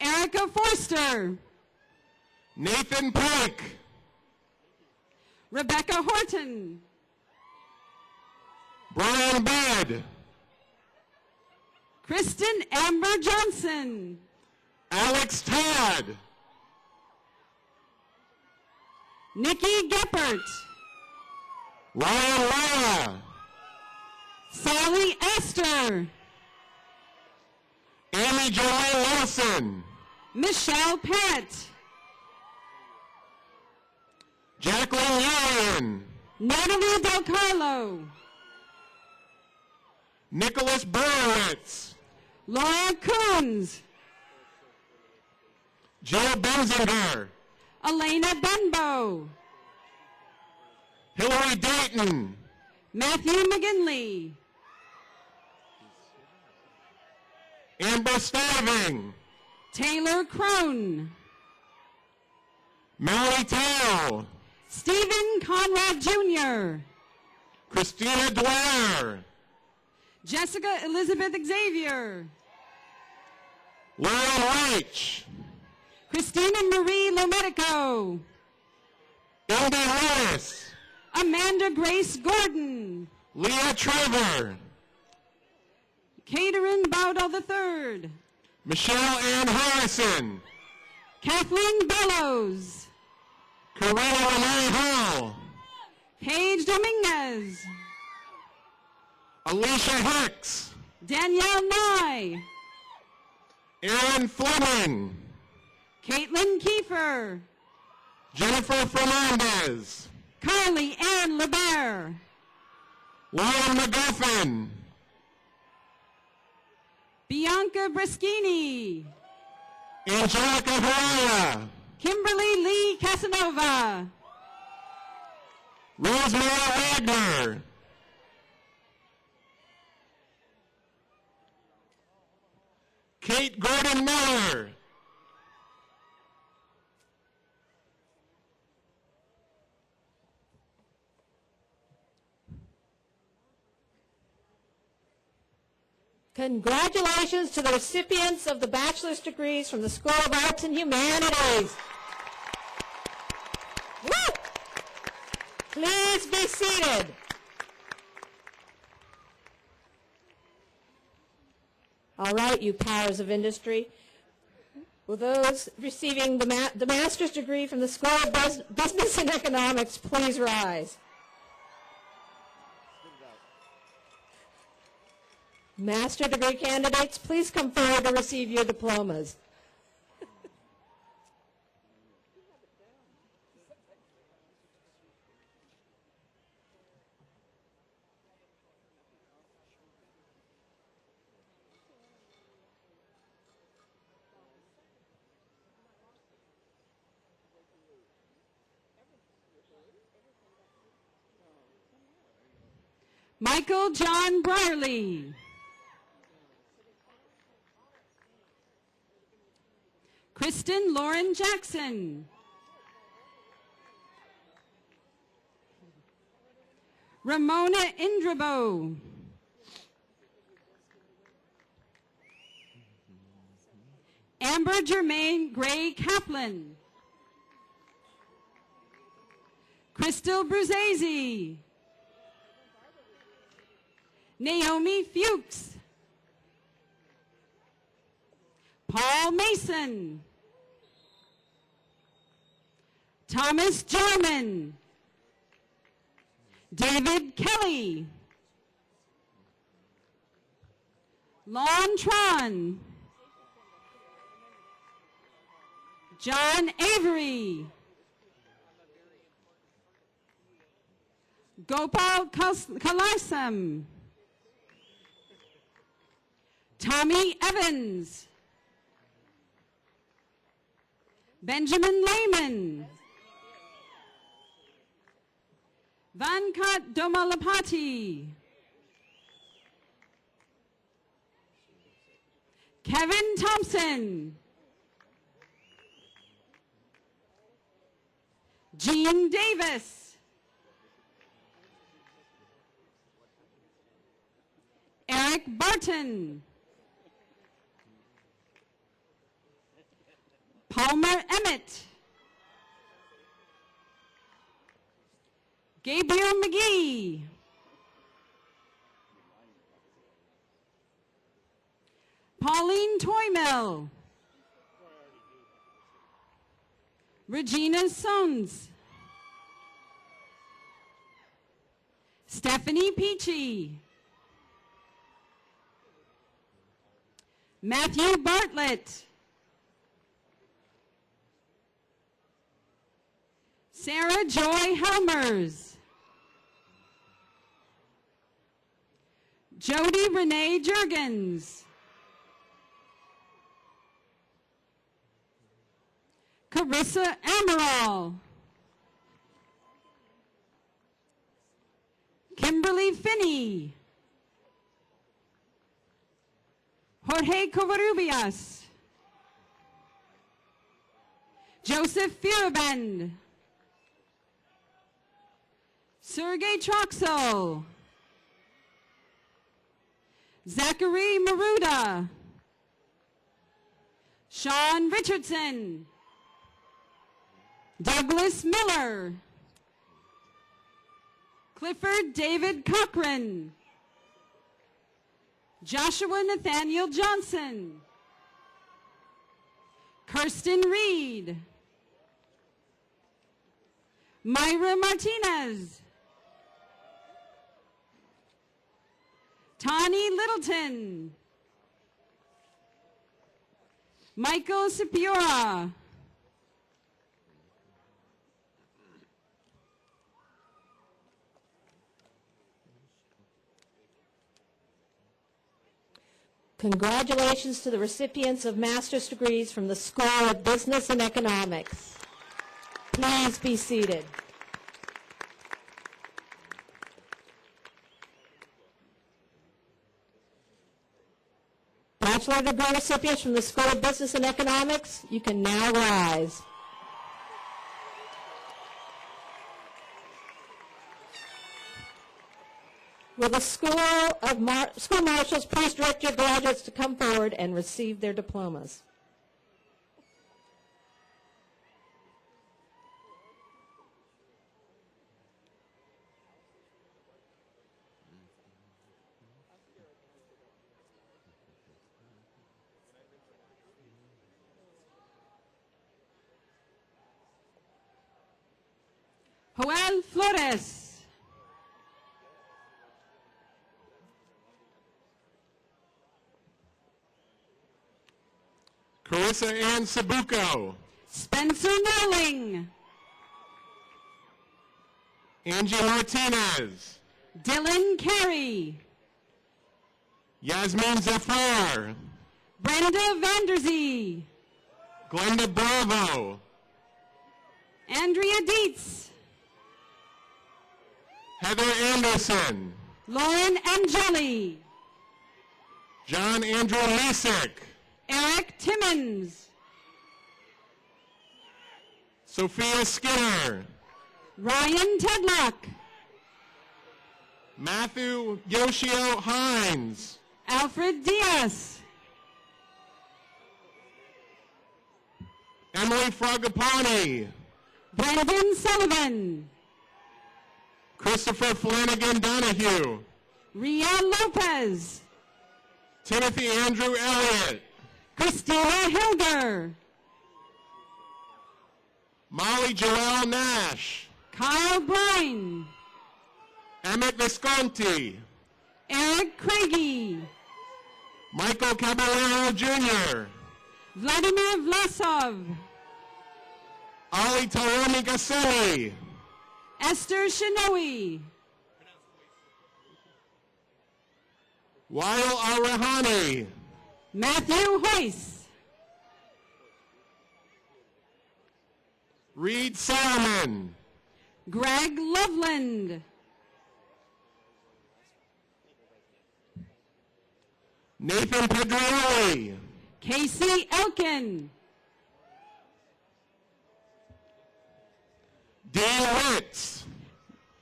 Speaker 12: Erica Forster,
Speaker 13: Nathan Pike,
Speaker 12: Rebecca Horton,
Speaker 13: Brian Bed,
Speaker 12: Kristen Amber Johnson,
Speaker 13: Alex Todd,
Speaker 12: Nikki Geppert,
Speaker 13: Ryan Lara,
Speaker 12: Sally Astor,
Speaker 13: Amy Joanne Wilson,
Speaker 12: Michelle Pett,
Speaker 13: Jacqueline Urian,
Speaker 12: Natalie Del Carlo,
Speaker 13: Nicholas Burowitz,
Speaker 12: Laura Coons,
Speaker 13: Jill Benzinger,
Speaker 12: Elena Benbow,
Speaker 13: Hillary Dayton,
Speaker 12: Matthew McGinley,
Speaker 13: Amber Staving,
Speaker 12: Taylor Crone,
Speaker 13: Mallory Tao,
Speaker 12: Stephen Conrad Jr.,
Speaker 13: Christina Dwyer,
Speaker 12: Jessica Elizabeth Xavier,
Speaker 13: Lauren Reich,
Speaker 12: Christina Marie Lomedico,
Speaker 13: Indy Lewis,
Speaker 12: Amanda Grace Gordon,
Speaker 13: Leah Trevor,
Speaker 12: Caterin Bowdell III,
Speaker 13: Michelle Ann Harrison,
Speaker 12: Kathleen Bellows,
Speaker 13: Karina Renee Hall,
Speaker 12: Paige Dominguez,
Speaker 13: Alicia Hicks,
Speaker 12: Danielle Nye,
Speaker 13: Aaron Fleming,
Speaker 12: Caitlin Kiefer,
Speaker 13: Jennifer Fernandez,
Speaker 12: Carly Ann LeBaire,
Speaker 13: Lauren McGuffin,
Speaker 12: Bianca Brischini,
Speaker 13: Angelica Herrera,
Speaker 12: Kimberly Lee Casanova,
Speaker 13: Rosemary Wagner, Kate Gordon Miller.
Speaker 11: Congratulations to the recipients of the bachelor's degrees from the School of Arts and Humanities. Woo! Please be seated. All right, you powers of industry. Will those receiving the master's degree from the School of Business and Economics please rise? Master degree candidates, please come forward to receive your diplomas.
Speaker 12: Michael John Brierly. Kristen Lauren Jackson. Ramona Indrabo. Amber Germaine Gray Kaplan. Crystal Bruzzese. Naomi Fuchs. Paul Mason. Thomas Jarman. David Kelly. Lon Tron. John Avery. Gopal Kalasam. Tommy Evans. Benjamin Lehman. Vankat Domalapati. Kevin Thompson. Jean Davis. Eric Barton. Palmer Emmett. Gabriel McGee. Pauline Toymel. Regina Sons. Stephanie Peachy. Matthew Bartlett. Sarah Joy Helmers. Jody Renee Jurgens. Carissa Amaral. Kimberly Finney. Jorge Covarrubias. Joseph Fierabend. Sergey Troxel. Zachary Maruda. Sean Richardson. Douglas Miller. Clifford David Cochran. Joshua Nathaniel Johnson. Kirsten Reed. Myra Martinez. Tani Littleton. Michael Sipiora.
Speaker 11: Congratulations to the recipients of master's degrees from the School of Business and Economics. Please be seated. bachelor degree recipients from the School of Business and Economics, you can now rise. Will the School Marshals please direct your graduates to come forward and receive their diplomas?
Speaker 12: Joel Flores.
Speaker 13: Carissa Ann Sabuco.
Speaker 12: Spencer Nolling.
Speaker 13: Angie Martinez.
Speaker 12: Dylan Carey.
Speaker 13: Yasmin Zafar.
Speaker 12: Brenda Vanderzee.
Speaker 13: Glenda Bravo.
Speaker 12: Andrea Dietz.
Speaker 13: Heather Anderson.
Speaker 12: Lauren Angeli.
Speaker 13: John Andrew Lisick.
Speaker 12: Eric Timmons.
Speaker 13: Sophia Skinner.
Speaker 12: Ryan Tedlock.
Speaker 13: Matthew Yoshio Hines.
Speaker 12: Alfred Diaz.
Speaker 13: Emily Fragapani.
Speaker 12: Brandon Sullivan.
Speaker 13: Christopher Flanagan Donahue.
Speaker 12: Ria Lopez.
Speaker 13: Timothy Andrew Elliott.
Speaker 12: Christina Hilger.
Speaker 13: Molly Joelle Nash.
Speaker 12: Kyle Brine.
Speaker 13: Emmett Visconti.
Speaker 12: Eric Craigie.
Speaker 13: Michael Caballero Jr.
Speaker 12: Vladimir Vlasov.
Speaker 13: Ali Taromi Gasseli.
Speaker 12: Esther Shinoe.
Speaker 13: Wael Arahani.
Speaker 12: Matthew Hoyce.
Speaker 13: Reed Solomon.
Speaker 12: Greg Loveland.
Speaker 13: Nathan Pedrioli.
Speaker 12: Casey Elkin.
Speaker 13: Dean Witz.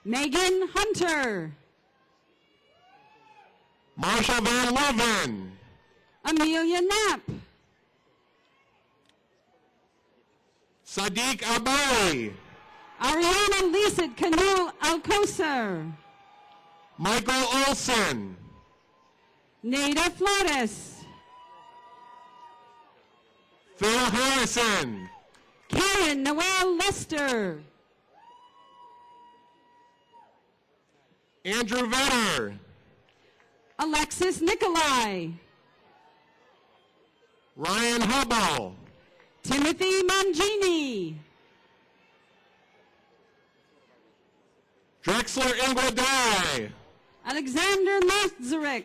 Speaker 12: Megan Hunter.
Speaker 13: Marshall Van Leuven.
Speaker 12: Amelia Knapp.
Speaker 13: Sadiq Abari.
Speaker 12: Ariana Lisid Kanul Alcocer.
Speaker 13: Michael Olson.
Speaker 12: Nada Flores.
Speaker 13: Phil Harrison.
Speaker 12: Karen Noel Lester.
Speaker 13: Andrew Vetter.
Speaker 12: Alexis Nikolai.
Speaker 13: Ryan Hubble.
Speaker 12: Timothy Mangini.
Speaker 13: Drexler Ingladai.
Speaker 12: Alexander Lazarek.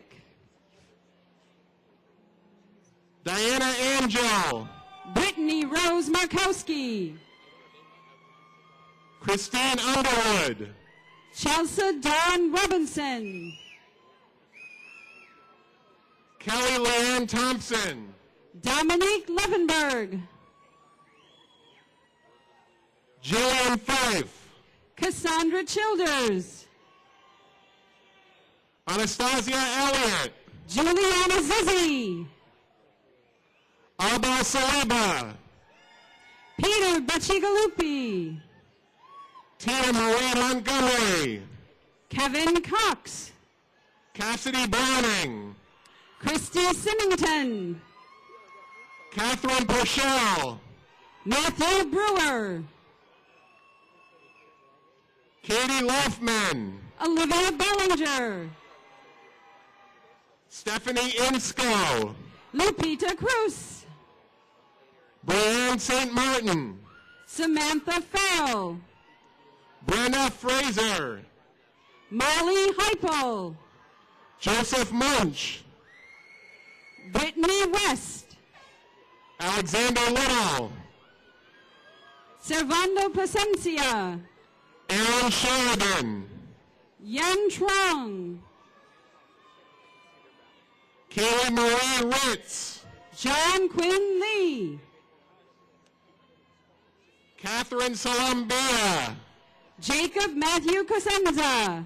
Speaker 13: Diana Angel.
Speaker 12: Brittany Rose Markowski.
Speaker 13: Christine Underwood.
Speaker 12: Chelsea Dawn Robinson.
Speaker 13: Kelly Leanne Thompson.
Speaker 12: Dominique Levenberg.
Speaker 13: Jillian Fife.
Speaker 12: Cassandra Childers.
Speaker 13: Anastasia Elliott.
Speaker 12: Juliana Zizzi.
Speaker 13: Abba Saliba.
Speaker 12: Peter Bacigalupi.
Speaker 13: Tina Marie Montgomery.
Speaker 12: Kevin Cox.
Speaker 13: Cassidy Browning.
Speaker 12: Christy Symington.
Speaker 13: Catherine Purcell.
Speaker 12: Matthew Brewer.
Speaker 13: Katie Loftman.
Speaker 12: Olivia Bellinger.
Speaker 13: Stephanie Insco.
Speaker 12: Lupita Cruz.
Speaker 13: Brianne St. Martin.
Speaker 12: Samantha Farrell.
Speaker 13: Brenna Fraser.
Speaker 12: Molly Heupel.
Speaker 13: Joseph Munch.
Speaker 12: Brittany West.
Speaker 13: Alexander Little.
Speaker 12: Servando Placencia.
Speaker 13: Aaron Sheridan.
Speaker 12: Yan Trong.
Speaker 13: Kaylee Marie Ritz,
Speaker 12: John Quinn Lee,
Speaker 13: Catherine Salambia,
Speaker 12: Jacob Matthew Cosenza,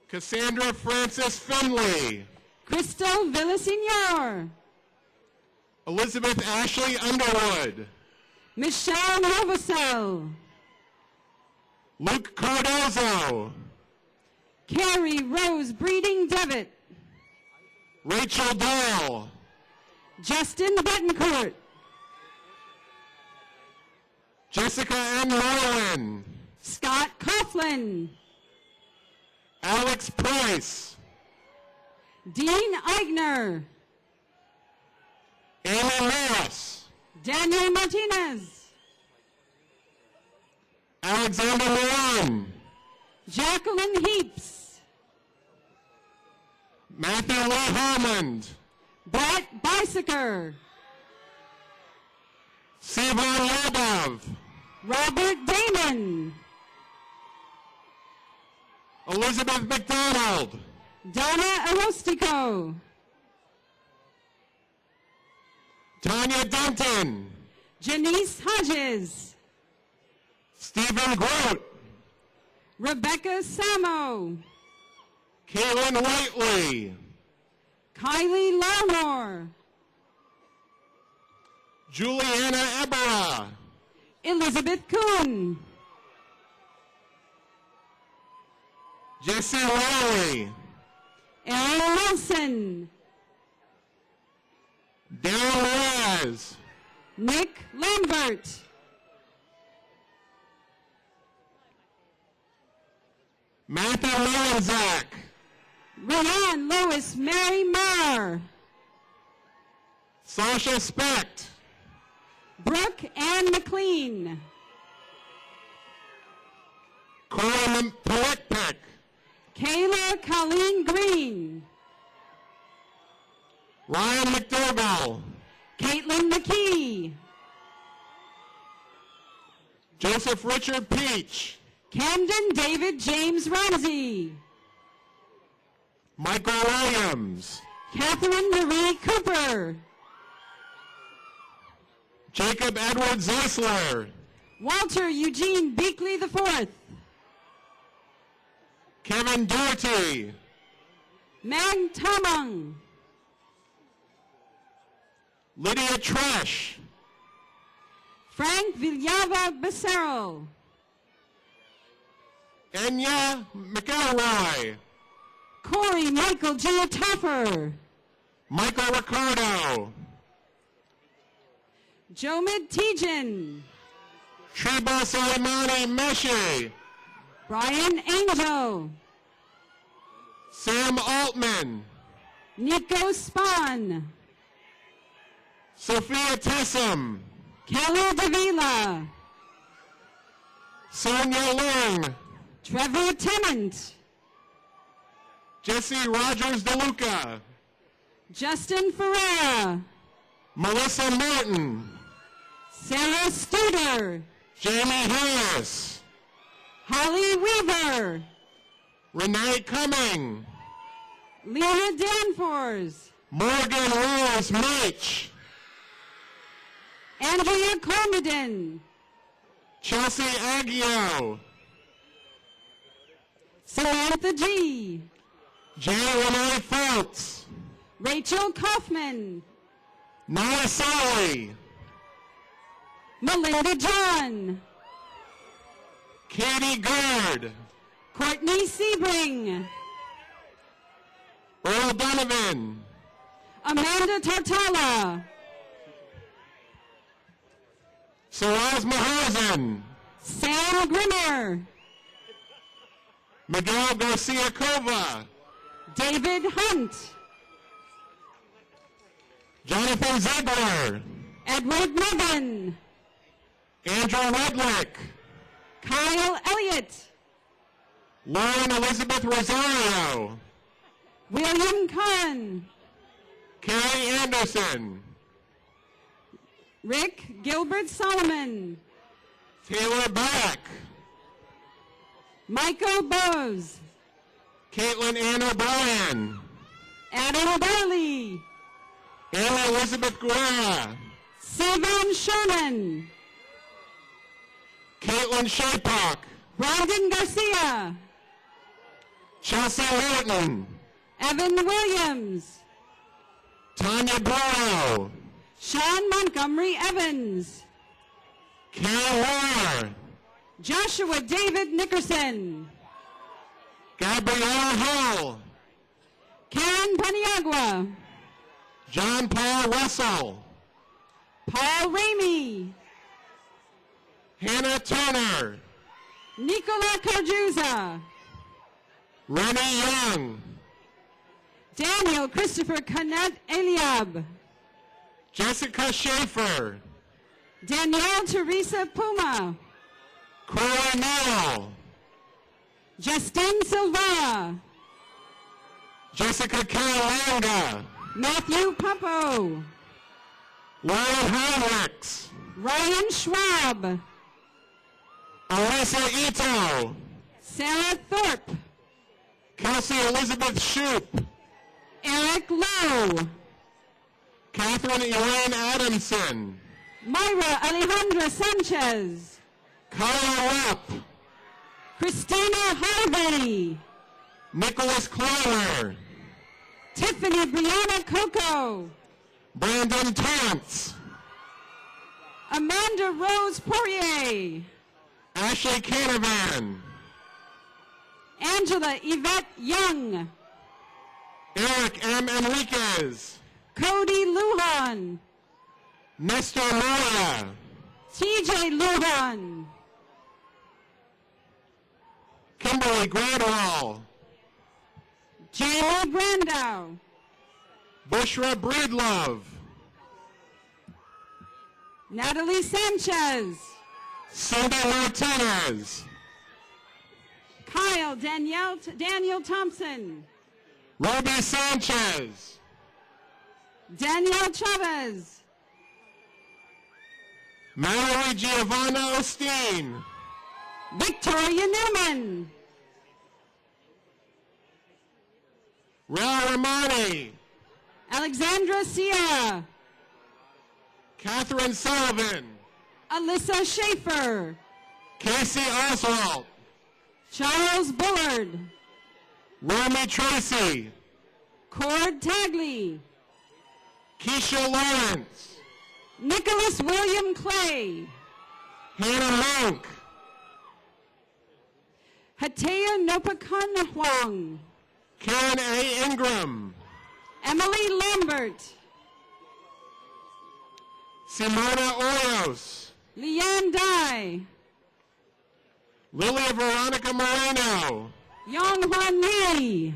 Speaker 13: Cassandra Francis Finley,
Speaker 12: Crystal Villaseñor,
Speaker 13: Elizabeth Ashley Underwood,
Speaker 12: Michelle Novosel,
Speaker 13: Luke Cardozo,
Speaker 12: Carrie Rose Breeding Devitt,
Speaker 13: Rachel Dahl,
Speaker 12: Justin Betancourt,
Speaker 13: Jessica N. Merlin,
Speaker 12: Scott Coughlin,
Speaker 13: Alex Price,
Speaker 12: Dean Eigner,
Speaker 13: Amy Ross,
Speaker 12: Daniel Martinez,
Speaker 13: Alexander Milan,
Speaker 12: Jacqueline Heaps,
Speaker 13: Matthew Lee Harmond,
Speaker 12: Brett Bicyker,
Speaker 13: Sivan Lobov,
Speaker 12: Robert Damon,
Speaker 13: Elizabeth McDonald,
Speaker 12: Donna Arostico,
Speaker 13: Tanya Denton,
Speaker 12: Janice Hodges,
Speaker 13: Stephen Grote,
Speaker 12: Rebecca Samo,
Speaker 13: Caitlin Whiteley,
Speaker 12: Kylie Larmore,
Speaker 13: Juliana Ebera,
Speaker 12: Elizabeth Kuhn,
Speaker 13: Jesse Lowry,
Speaker 12: Aaron Wilson,
Speaker 13: Darren Raz,
Speaker 12: Nick Lambert,
Speaker 13: Matthew Melanzak,
Speaker 12: Rianne Lois Mary Marr,
Speaker 13: Sasha Specht,
Speaker 12: Brooke Ann McLean,
Speaker 13: Corey Palikpik,
Speaker 12: Kayla Colleen Green,
Speaker 13: Ryan McDougall,
Speaker 12: Caitlin McKee,
Speaker 13: Joseph Richard Peach,
Speaker 12: Camden David James Ramsey,
Speaker 13: Michael Williams,
Speaker 12: Catherine Marie Cooper,
Speaker 13: Jacob Edward Zessler,
Speaker 12: Walter Eugene Beakley IV,
Speaker 13: Kevin Doherty,
Speaker 12: Mang Tamang,
Speaker 13: Lydia Tresh,
Speaker 12: Frank Villava Becerril,
Speaker 13: Enya McElroy,
Speaker 12: Corey Michael Giotoffer,
Speaker 13: Michael Ricardo,
Speaker 12: Jomid Tejan,
Speaker 13: Sheba Soleimani Meshi,
Speaker 12: Brian Angel,
Speaker 13: Sam Altman,
Speaker 12: Nico Spahn,
Speaker 13: Sophia Tessum,
Speaker 12: Kelly Davila,
Speaker 13: Sonia Ling,
Speaker 12: Trevor Tennant,
Speaker 13: Jesse Rogers DeLuca,
Speaker 12: Justin Ferreira,
Speaker 13: Melissa Martin,
Speaker 12: Sarah Studer,
Speaker 13: Jamie Harris,
Speaker 12: Holly Weaver,
Speaker 13: Renee Cumming,
Speaker 12: Lena Danforth,
Speaker 13: Morgan Rose Meach,
Speaker 12: Andrea Colmaden,
Speaker 13: Chelsea Aguio,
Speaker 12: Samantha G,
Speaker 13: Jay Renee Fultz,
Speaker 12: Rachel Kaufman,
Speaker 13: Naya Solly,
Speaker 12: Melinda John,
Speaker 13: Katie Gord,
Speaker 12: Courtney Sebring,
Speaker 13: Earl Donovan,
Speaker 12: Amanda Tartala,
Speaker 13: Saraz Mahajan,
Speaker 12: Sam Grimmer,
Speaker 13: Miguel Garcia Cova,
Speaker 12: David Hunt,
Speaker 13: Jonathan Ziegler,
Speaker 12: Edward Nevin,
Speaker 13: Andrew Redlick,
Speaker 12: Kyle Elliott,
Speaker 13: Lauren Elizabeth Rosario,
Speaker 12: William Kahn,
Speaker 13: Carrie Anderson,
Speaker 12: Rick Gilbert Solomon,
Speaker 13: Taylor Back,
Speaker 12: Michael Bose,
Speaker 13: Caitlin Ann O'Brien,
Speaker 12: Adam Barley,
Speaker 13: Anna Elizabeth Guerra,
Speaker 12: Sivan Sherman,
Speaker 13: Caitlin Shapock,
Speaker 12: Brandon Garcia,
Speaker 13: Chelsea Lawton,
Speaker 12: Evan Williams,
Speaker 13: Tanya Burrow,
Speaker 12: Sean Montgomery Evans,
Speaker 13: Karen Moore,
Speaker 12: Joshua David Nickerson,
Speaker 13: Gabrielle Hull,
Speaker 12: Karen Paniagua,
Speaker 13: John Paul Russell,
Speaker 12: Paul Ramey,
Speaker 13: Hannah Turner,
Speaker 12: Nicola Carjuza,
Speaker 13: Rennie Young,
Speaker 12: Daniel Christopher Kenneth Eliab,
Speaker 13: Jessica Schaefer,
Speaker 12: Danielle Teresa Puma,
Speaker 13: Corey Neal,
Speaker 12: Justine Silva,
Speaker 13: Jessica Calanga,
Speaker 12: Matthew Pumpo,
Speaker 13: Lauren Heinrichs,
Speaker 12: Ryan Schwab,
Speaker 13: Alyssa Ito,
Speaker 12: Sarah Thorpe,
Speaker 13: Kelsey Elizabeth Shoup,
Speaker 12: Eric Lowe,
Speaker 13: Catherine Elaine Adamson,
Speaker 12: Myra Alejandra Sanchez,
Speaker 13: Kyle Rapp,
Speaker 12: Christina Harvey,
Speaker 13: Nicholas Clymer,
Speaker 12: Tiffany Brianna Coco,
Speaker 13: Brandon Tantz,
Speaker 12: Amanda Rose Poirier,
Speaker 13: Ashley Canavan,
Speaker 12: Angela Yvette Young,
Speaker 13: Eric M. Enriquez,
Speaker 12: Cody Lujan,
Speaker 13: Nestor Mora,
Speaker 12: TJ Lujan,
Speaker 13: Kimberly Gradwell,
Speaker 12: Jamie Brandow,
Speaker 13: Bushra Breedlove,
Speaker 12: Natalie Sanchez,
Speaker 13: Cindy Martinez,
Speaker 12: Kyle Daniel Thompson,
Speaker 13: Ruby Sanchez,
Speaker 12: Danielle Chavez,
Speaker 13: Mallory Giovanna Osteen,
Speaker 12: Victoria Newman,
Speaker 13: Raul Ramani,
Speaker 12: Alexandra Sierra,
Speaker 13: Catherine Sullivan,
Speaker 12: Alyssa Schaefer,
Speaker 13: Casey Oswald,
Speaker 12: Charles Bullard,
Speaker 13: Romy Tracy,
Speaker 12: Cord Tagley,
Speaker 13: Keisha Lawrence,
Speaker 12: Nicholas William Clay,
Speaker 13: Hannah Monk,
Speaker 12: Hatea Nopakun Huang,
Speaker 13: Karen A. Ingram,
Speaker 12: Emily Lambert,
Speaker 13: Simona Oyos,
Speaker 12: Leanne Dye,
Speaker 13: Lilia Veronica Moreno,
Speaker 12: Yong Hwan Lee,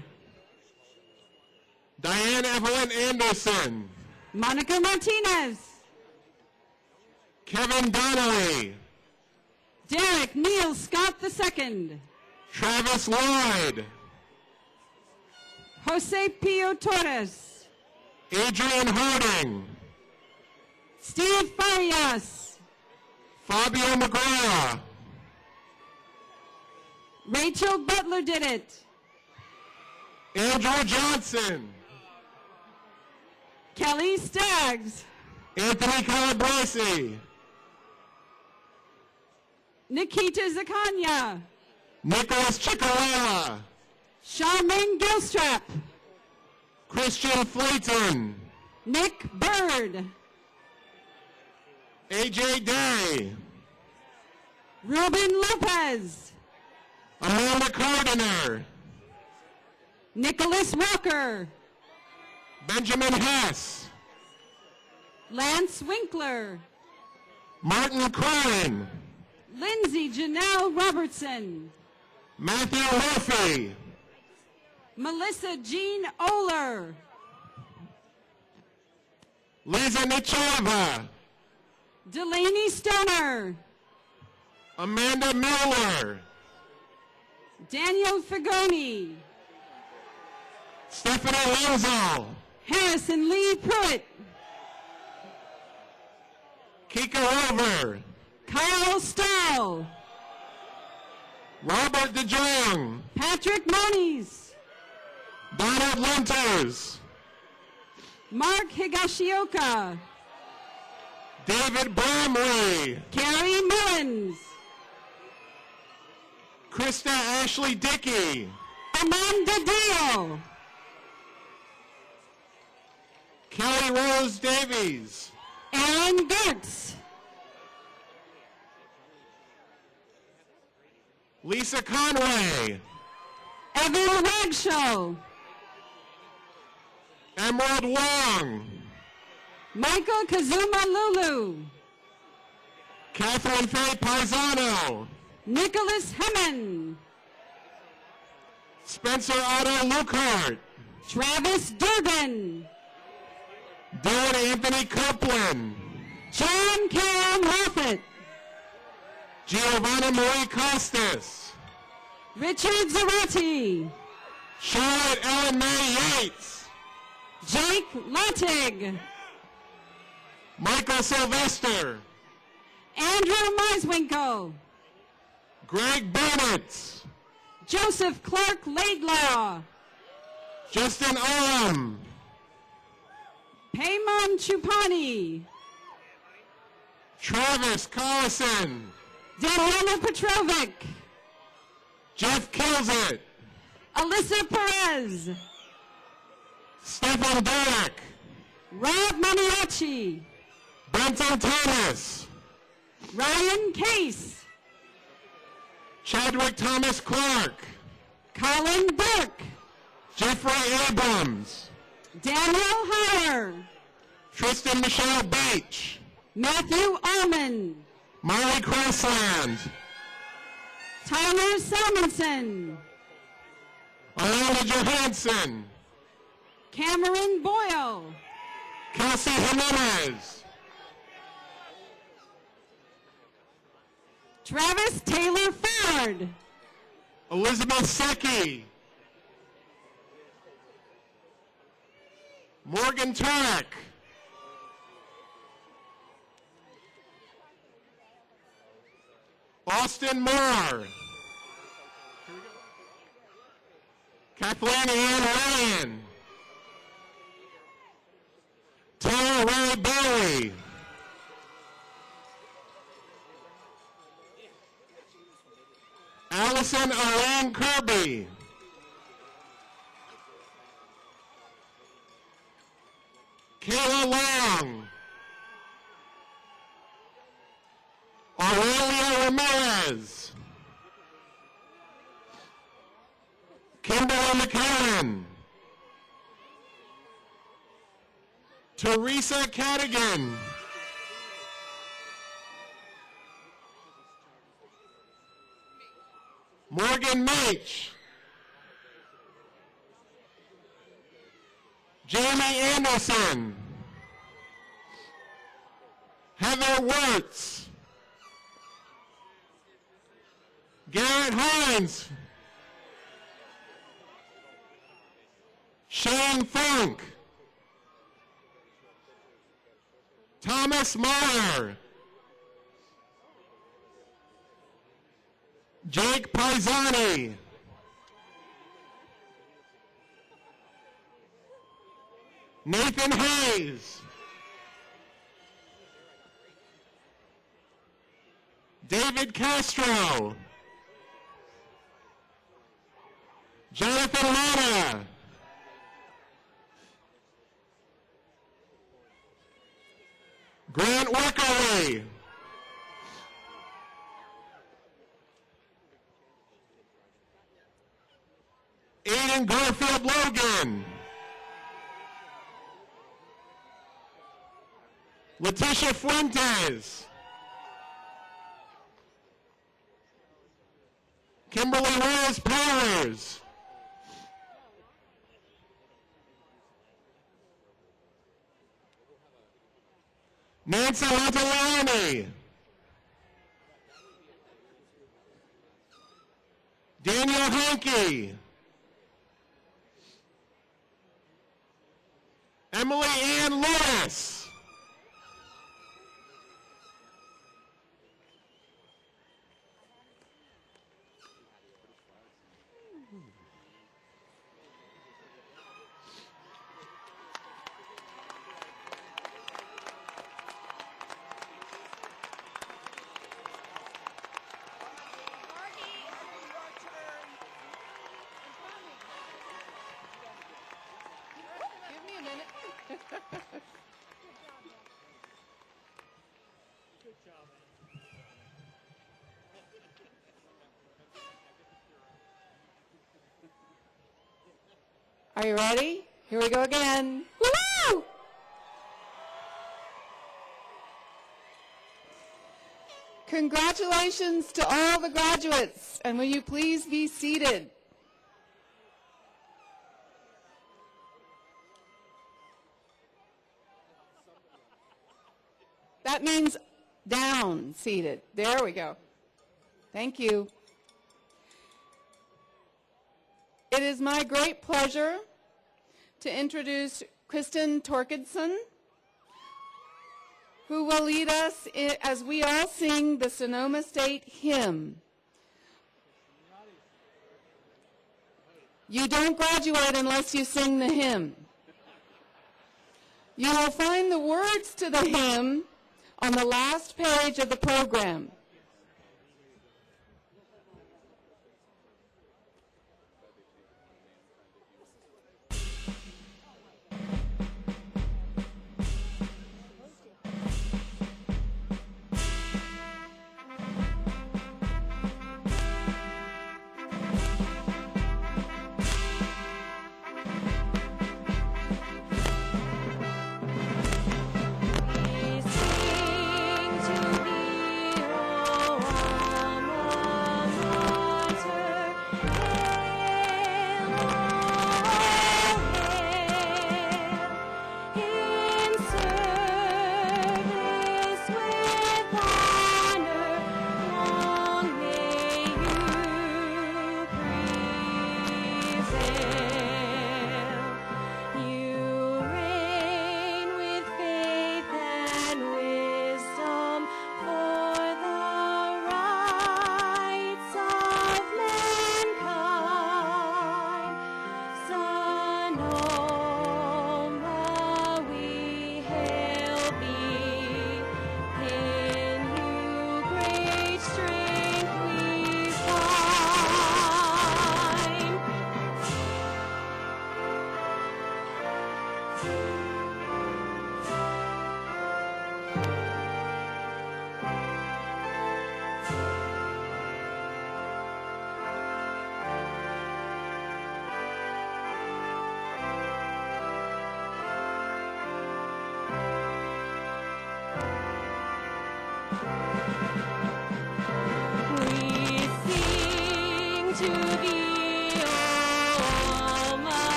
Speaker 13: Diane Evelyn Anderson,
Speaker 12: Monica Martinez,
Speaker 13: Kevin Donnelly,
Speaker 12: Derek Neil Scott II,
Speaker 13: Travis Lloyd,
Speaker 12: Jose Pio Torres,
Speaker 13: Adrian Harding,
Speaker 12: Steve Farias,
Speaker 13: Fabio McGraw,
Speaker 12: Rachel Butler did it,
Speaker 13: Andrew Johnson,
Speaker 12: Kelly Staggs,
Speaker 13: Anthony Calabresi,
Speaker 12: Nikita Zakanya,
Speaker 13: Nicholas Chicarella,
Speaker 12: Charmaine Gilstrap,
Speaker 13: Christian Flayton,
Speaker 12: Nick Bird,
Speaker 13: AJ Day,
Speaker 12: Ruben Lopez,
Speaker 13: Amanda Cardiner,
Speaker 12: Nicholas Walker,
Speaker 13: Benjamin Hess,
Speaker 12: Lance Winkler,
Speaker 13: Martin Cohen,
Speaker 12: Lindsay Janelle Robertson,
Speaker 13: Matthew Murphy,
Speaker 12: Melissa Jean Oler,
Speaker 13: Lisa Nichova,
Speaker 12: Delaney Stoner,
Speaker 13: Amanda Miller,
Speaker 12: Daniel Fagoni,
Speaker 13: Stephanie Lenzel,
Speaker 12: Harrison Lee Pruitt,
Speaker 13: Kika Rover,
Speaker 12: Kyle Stahl,
Speaker 13: Robert DeJong,
Speaker 12: Patrick Moniz,
Speaker 13: Donald Lunters,
Speaker 12: Mark Higashioka.
Speaker 13: David Bromley.
Speaker 12: Carrie Mullins.
Speaker 13: Krista Ashley Dickey.
Speaker 12: Amanda Dio.
Speaker 13: Kelly Rose Davies.
Speaker 12: Aaron Gertz.
Speaker 13: Lisa Conway.
Speaker 12: Evan Wagshaw.
Speaker 13: Emerald Wong.
Speaker 12: Michael Kazuma Lulu.
Speaker 13: Catherine Faye Paisano.
Speaker 12: Nicholas Hemmon.
Speaker 13: Spencer Otto Lukehart.
Speaker 12: Travis Durden.
Speaker 13: Dylan Anthony Copeland.
Speaker 12: John Carroll Moffett.
Speaker 13: Giovanna Marie Costas.
Speaker 12: Richard Zarati.
Speaker 13: Charlotte Ellen May Yates.
Speaker 12: Jake Lattig.
Speaker 13: Michael Sylvester.
Speaker 12: Andrew Meiswinkle.
Speaker 13: Greg Bennett.
Speaker 12: Joseph Clark Laidlaw.
Speaker 13: Justin Oram.
Speaker 12: Payman Chupani.
Speaker 13: Travis Collison.
Speaker 12: Daniela Petrovic.
Speaker 13: Jeff Kilsett.
Speaker 12: Alyssa Perez.
Speaker 13: Stefan Durack.
Speaker 12: Rob Maniaci.
Speaker 13: Benton Thomas.
Speaker 12: Ryan Case.
Speaker 13: Chadwick Thomas Clark.
Speaker 12: Colin Burke.
Speaker 13: Jeffrey Abrams.
Speaker 12: Daniel Heyer.
Speaker 13: Tristan Michelle Beach.
Speaker 12: Matthew Allman.
Speaker 13: Molly Crossland.
Speaker 12: Tyler Salmonson.
Speaker 13: Alana Johansson.
Speaker 12: Cameron Boyle.
Speaker 13: Kelsey Jimenez.
Speaker 12: Travis Taylor Ford.
Speaker 13: Elizabeth Secchi. Morgan Turek. Austin Moore. Kathleen Ann Ryan. Tara Ray Bowie. Allison Elaine Kirby. Kayla Long. Aurelia Ramirez. Kimberly McCann. Teresa Cadigan. Morgan Meach. Jamie Anderson. Heather Wirtz. Garrett Hines. Shane Funk. Thomas Meyer. Jake Paisani. Nathan Hayes. David Castro. Jonathan Lana. Grant Wickerly. Aiden Garfield Logan. Leticia Fuentes. Kimberly Rose Powers. Nancy Montalani. Daniel Hankey. Emily Ann Lewis.
Speaker 2: Are you ready? Here we go again.
Speaker 4: Woo!
Speaker 2: Congratulations to all the graduates, and will you please be seated? That means down, seated. There we go. Thank you. It is my great pleasure to introduce Kristen Torkildsen, who will lead us as we all sing the Sonoma State Hymn. You don't graduate unless you sing the hymn. You will find the words to the hymn on the last page of the program.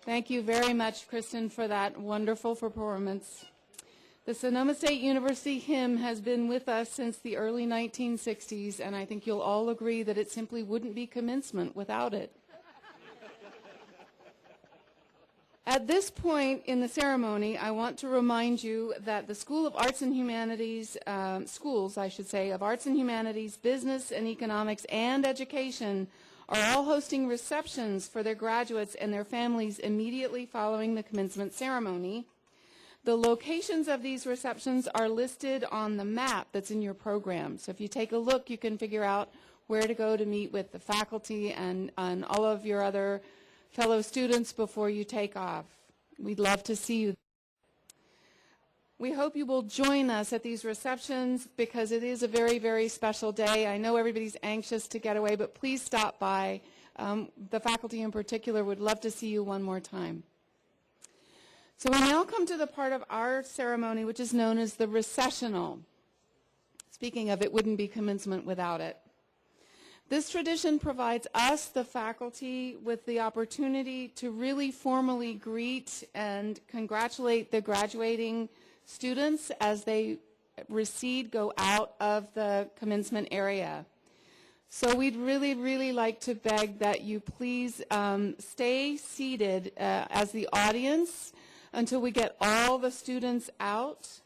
Speaker 2: Thank you very much, Kristen, for that wonderful performance. The Sonoma State University hymn has been with us since the early 1960s, and I think you'll all agree that it simply wouldn't be commencement without it. At this point in the ceremony, I want to remind you that the School of Arts and Humanities, schools, I should say, of Arts and Humanities, Business and Economics, and Education are all hosting receptions for their graduates and their families immediately following the commencement ceremony. The locations of these receptions are listed on the map that's in your program. So if you take a look, you can figure out where to go to meet with the faculty and all of your other fellow students before you take off. We'd love to see you. We hope you will join us at these receptions because it is a very, very special day. I know everybody's anxious to get away, but please stop by. The faculty in particular would love to see you one more time. So we now come to the part of our ceremony which is known as the recessional. Speaking of, it wouldn't be commencement without it. This tradition provides us, the faculty, with the opportunity to really formally greet and congratulate the graduating students as they go out of the commencement area. So we'd really, really like to beg that you please stay seated as the audience until we get all the students out.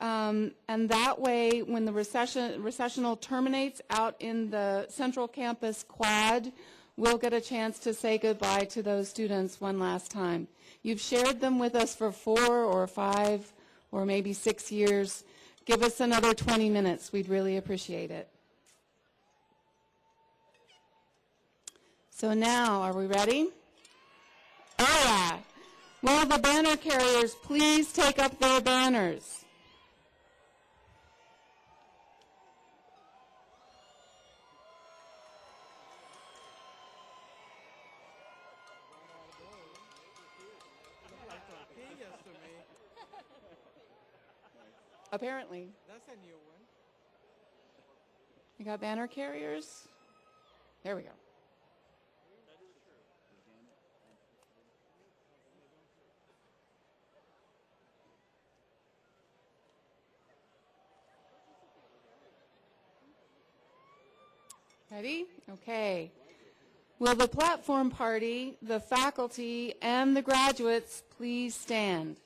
Speaker 2: And that way, when the recessional terminates out in the Central Campus quad, we'll get a chance to say goodbye to those students one last time. You've shared them with us for 4 or 5 or maybe 6 years. Give us another 20 minutes. We'd really appreciate it. So now, are we ready? Oh, yeah. Will the banner carriers please take up their banners? Apparently.
Speaker 1: That's a new one.
Speaker 2: You got banner carriers? There we go. Ready? Okay. Will the platform party, the faculty, and the graduates please stand?